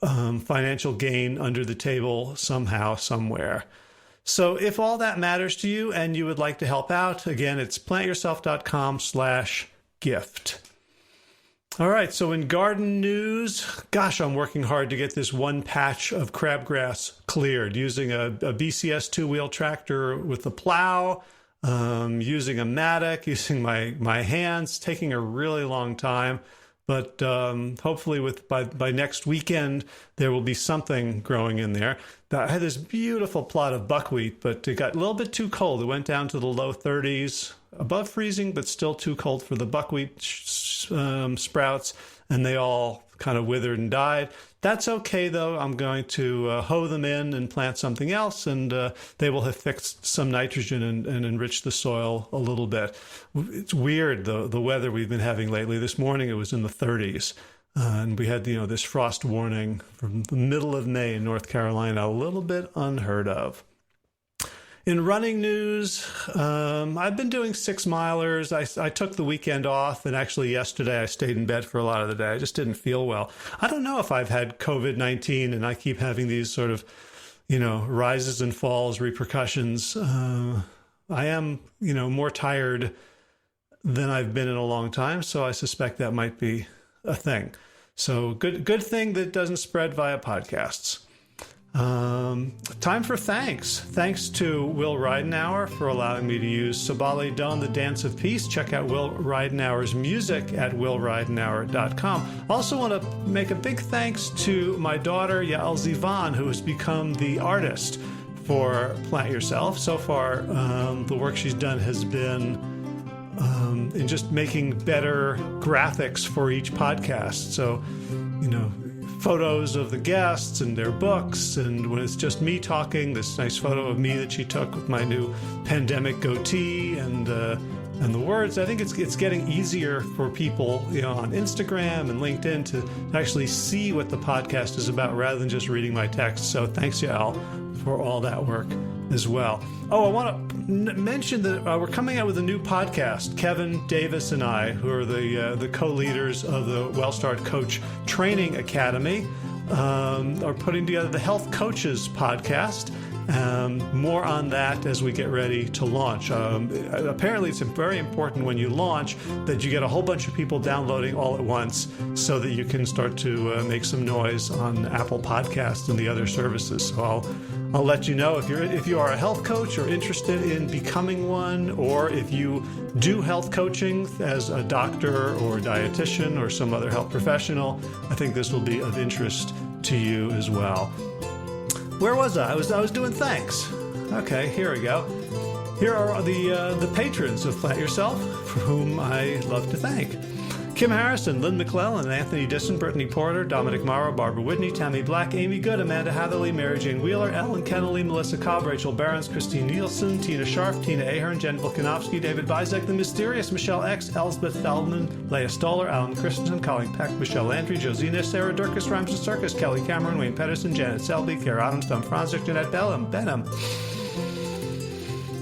S1: financial gain under the table somehow, somewhere. So if all that matters to you and you would like to help out, again, it's plantyourself.com/gift. All right, so in garden news, gosh, I'm working hard to get this one patch of crabgrass cleared using a BCS 2-wheel tractor with the plow, using a mattock, using my hands, taking a really long time. But hopefully by next weekend, there will be something growing in there. I had this beautiful plot of buckwheat, but it got a little bit too cold. It went down to the low 30s, above freezing, but still too cold for the buckwheat sprouts, and they all kind of withered and died. That's okay, though. I'm going to hoe them in and plant something else, and they will have fixed some nitrogen and enriched the soil a little bit. It's weird, the weather we've been having lately. This morning it was in the 30s, and we had this frost warning from the middle of May in North Carolina, a little bit unheard of. In running news, I've been doing 6-milers. I took the weekend off, and actually yesterday I stayed in bed for a lot of the day. I just didn't feel well. I don't know if I've had COVID-19, and I keep having these sort of, rises and falls, repercussions. I am, more tired than I've been in a long time, so I suspect that might be a thing. So good thing that it doesn't spread via podcasts. Time for thanks. Thanks to Will Ridenhour for allowing me to use Sabali Dawn, the Dance of Peace. Check out Will Ridenhour's music at willridenhour.com. Also want to make a big thanks to my daughter, Yael Zivan, who has become the artist for Plant Yourself. So far, the work she's done has been in just making better graphics for each podcast. So, photos of the guests and their books, and when it's just me talking, this nice photo of me that she took with my new pandemic goatee and the words. I think it's getting easier for people, on Instagram and LinkedIn to actually see what the podcast is about rather than just reading my text. So thanks, Yael, for all that work as well. Oh, I want to mention that we're coming out with a new podcast. Kevin Davis and I, who are the co-leaders of the WellStart Coach Training Academy, are putting together the Health Coaches podcast. More on that as we get ready to launch. Apparently, it's very important when you launch that you get a whole bunch of people downloading all at once so that you can start to make some noise on Apple Podcasts and the other services. So I'll let you know if you are a health coach or interested in becoming one, or if you do health coaching as a doctor or a dietitian or some other health professional. I think this will be of interest to you as well. Where was I? I was doing thanks. Okay, here we go. Here are the patrons of Plant Yourself, for whom I love to thank. Kim Harrison, Lynn McClellan, Anthony Disson, Brittany Porter, Dominic Morrow, Barbara Whitney, Tammy Black, Amy Good, Amanda Hatherley, Mary Jane Wheeler, Ellen Kennelly, Melissa Cobb, Rachel Behrens, Christine Nielsen, Tina Scharf, Tina Ahern, Jen Volkanovsky, David Bizek, The Mysterious, Michelle X, Elsbeth Feldman, Leah Stoller, Alan Christensen, Colleen Peck, Michelle Landry, Josina, Sarah Durkis, Rhymes and Circus, Kelly Cameron, Wayne Pedersen, Janet Selby, Kara Adams, Tom Franzik, Jeanette Benham,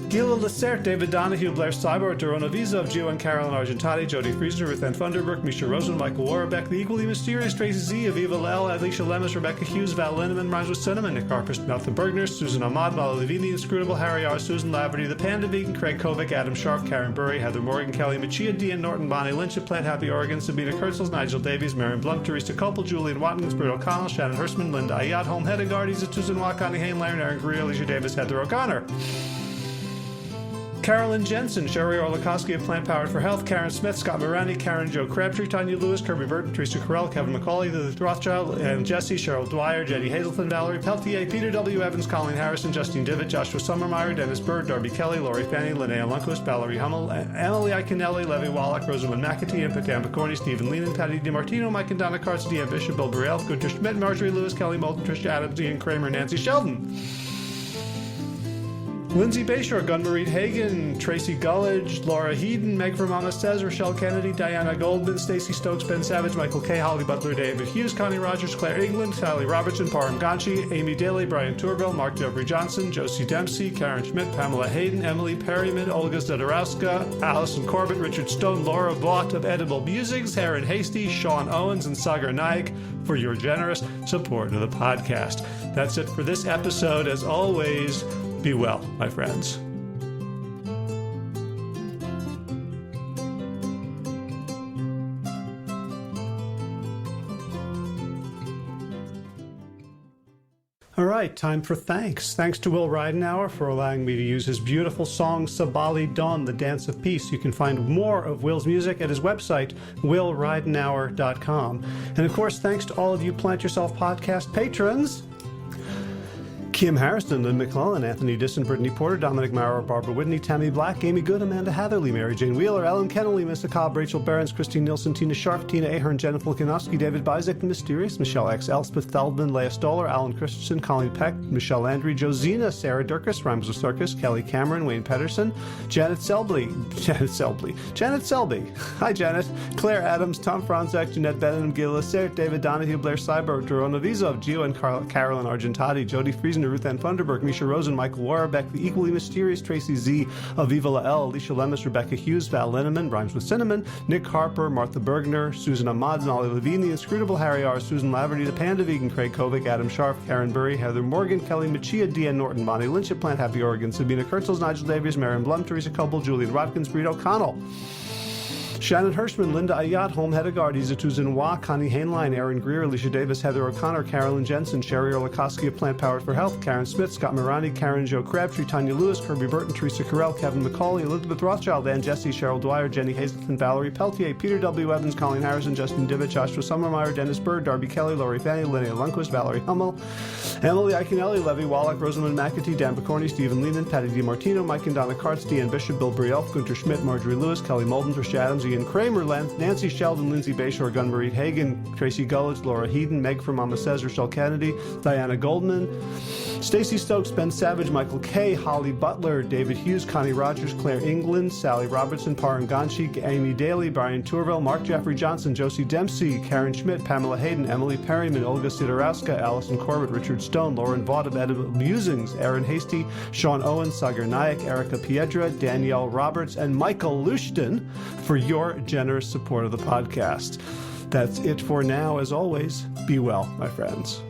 S1: Gila Lacerte, David Donahue, Blair Cyber, Dorona Vizov, Gio and Carolyn Argentati, Jody Friesner, Ruth Ann Thunderbrook, Misha Rosen, Michael Warbeck, The Equally Mysterious, Tracy Z, Aviva Lel, Alicia Lemus, Rebecca Hughes, Val Linneman, Rhymes with Cinnamon, Nick Harper, Malcolm Bergner, Susan Ahmad, Vala Levine, The Inscrutable, Harry R., Susan Laverty, The Panda Vegan, Craig Kovic, Adam Scharf, Karen Burry, Heather Morgan, Kelly Machia, Dean Norton, Bonnie Lynch of Plant Happy Oregon, Sabina Kurtzels, Nigel Davies, Marion Blum, Teresa Copel, Julian Watkins, Britt O'Connell, Shannon Hirschman, Linda Ayat, Home Hedegaard, Susan Wakani, Hayne Laren, Aaron Greer, Alicia Davis, Heather O'Connor. Carolyn Jensen, Sherry Orlikowski of Plant Powered for Health, Karen Smith, Scott Morani, Karen Joe Crabtree, Tanya Lewis, Kirby Burton, Teresa Carell, Kevin McCauley, Lilith Rothschild, and Jesse, Cheryl Dwyer, Jenny Hazelton, Valerie Peltier, Peter W. Evans, Colleen Harrison, Justine Divitt, Joshua Sommermeyer, Dennis Bird, Darby Kelly, Lori Fanny, Linnea Lundquist, Valerie Hummel, Emily Iaconelli, Levy Wallach, Rosamund McAtee, Dan Picorni, Stephen Lehman, Patty DiMartino, Mike and Donna Carts, Deanne Bishop, Bill Burrell, Gunter Schmidt, Marjorie Lewis, Kelly Moulton, Tricia Adams, Ian Kramer, Nancy Sheldon. Lindsay Bayshore, Gunmarie Hagen, Tracy Gullidge, Laura Heaton, Meg Vermama says, Rochelle Kennedy, Diana Goldman, Stacey Stokes, Ben Savage, Michael K., Holly Butler, David Hughes, Connie Rogers, Claire England, Sally Robertson, Param Ganchi, Amy Daly, Brian Turville, Mark Jeffrey Johnson, Josie Dempsey, Karen Schmidt, Pamela Hayden, Emily Perryman, Olga Zdodorowska, Allison Corbett, Richard Stone, Laura Vaught of Edible Musings, Heron Hasty, Sean Owens, and Sagar Naik for your generous support of the podcast. That's it for this episode. As always, be well, my friends. All right, time for thanks. Thanks to Will Ridenhour for allowing me to use his beautiful song, Sabali Dawn, the Dance of Peace. You can find more of Will's music at his website, willridenhour.com. And of course, thanks to all of you Plant Yourself podcast patrons. Kim Harrison, Lynn McClellan, Anthony Disson, Brittany Porter, Dominic Maurer, Barbara Whitney, Tammy Black, Amy Good, Amanda Hatherley, Mary Jane Wheeler, Ellen Kennelly, Missa Cobb, Rachel Behrens, Christine Nielsen, Tina Scharf, Tina Ahern, Jennifer Volkanovsky, David Bizek, The Mysterious, Michelle X, Elspeth Feldman, Leah Stoller, Alan Christensen, Colleen Peck, Michelle Landry, Josina, Sarah Durkis, Rhymes with Circus, Kelly Cameron, Wayne Pedersen, Janet Selby, hi Janet, Claire Adams, Tom Franzak, Jeanette Benham, Gil Lacerte, David Donahue, Blair Cyber, Dorona Vizov, Gio and Carolyn Argentati, Jody Friesner, Ruth Ann Thunderberg, Misha Rosen, Michael Warbeck, The Equally Mysterious, Tracy Z, Aviva Lael, Alicia Lemus, Rebecca Hughes, Val Linneman, Rhymes with Cinnamon, Nick Harper, Martha Bergner, Susan Ahmad, Nolly Levine, The Inscrutable, Harry R., Susan Laverty, The Panda Vegan, Craig Kovic, Adam Scharf, Karen Burry, Heather Morgan, Kelly Machia, Deanne Norton, Bonnie Lynch of Plant Happy Oregon, Sabina Kurtzels, Nigel Davies, Marion Blum, Teresa Copel, Julian Watkins, Britt O'Connell, Shannon Hirschman, Linda Ayat, Holm Hedegaard, Izitu Zinwa, Connie Hainline, Aaron Greer, Alicia Davis, Heather O'Connor, Carolyn Jensen, Sherry Orlikoski of Plant Powered for Health, Karen Smith, Scott Morani, Karen Jo Crabtree, Tanya Lewis, Kirby Burton, Teresa Carell, Kevin McCauley, Elizabeth Rothschild, Ann Jesse, Cheryl Dwyer, Jenny Hazelton, Valerie Peltier, Peter W. Evans, Colleen Harrison, Justin Divich, Joshua Summermeyer, Dennis Bird, Darby Kelly, Lori Fanny, Linnea Lundquist, Valerie Hummel, Emily Iaconelli, Levy Wallach, Rosamund McAtee, Dan Picorni, Stephen Lehman, Patty DiMartino, Mike and Donna Kartz, Deanne Bishop, Bill Brielf, Gunter Schmidt, Marjorie Lewis, Kelly Molden, Trish Adams, Ian Kramer, Nancy Sheldon, Lindsay Bayshore, Gunmarie Hagen, Tracy Gullitz, Laura Heaton, Meg from Mama Says, Rochelle Kennedy, Diana Goldman, Stacey Stokes, Ben Savage, Michael Kay, Holly Butler, David Hughes, Connie Rogers, Claire England, Sally Robertson, Paran Ganshi, Amy Daly, Brian Tourville, Mark Jeffrey Johnson, Josie Dempsey, Karen Schmidt, Pamela Hayden, Emily Perryman, Olga Sidorowska, Allison Corbett, Richard Stone, Lauren Vaught of Edible Musings, Aaron Hasty, Sean Owen, Sagar Nayak, Erica Piedra, Danielle Roberts, and Michael Lushton for your generous support of the podcast. That's it for now. As always, be well, my friends.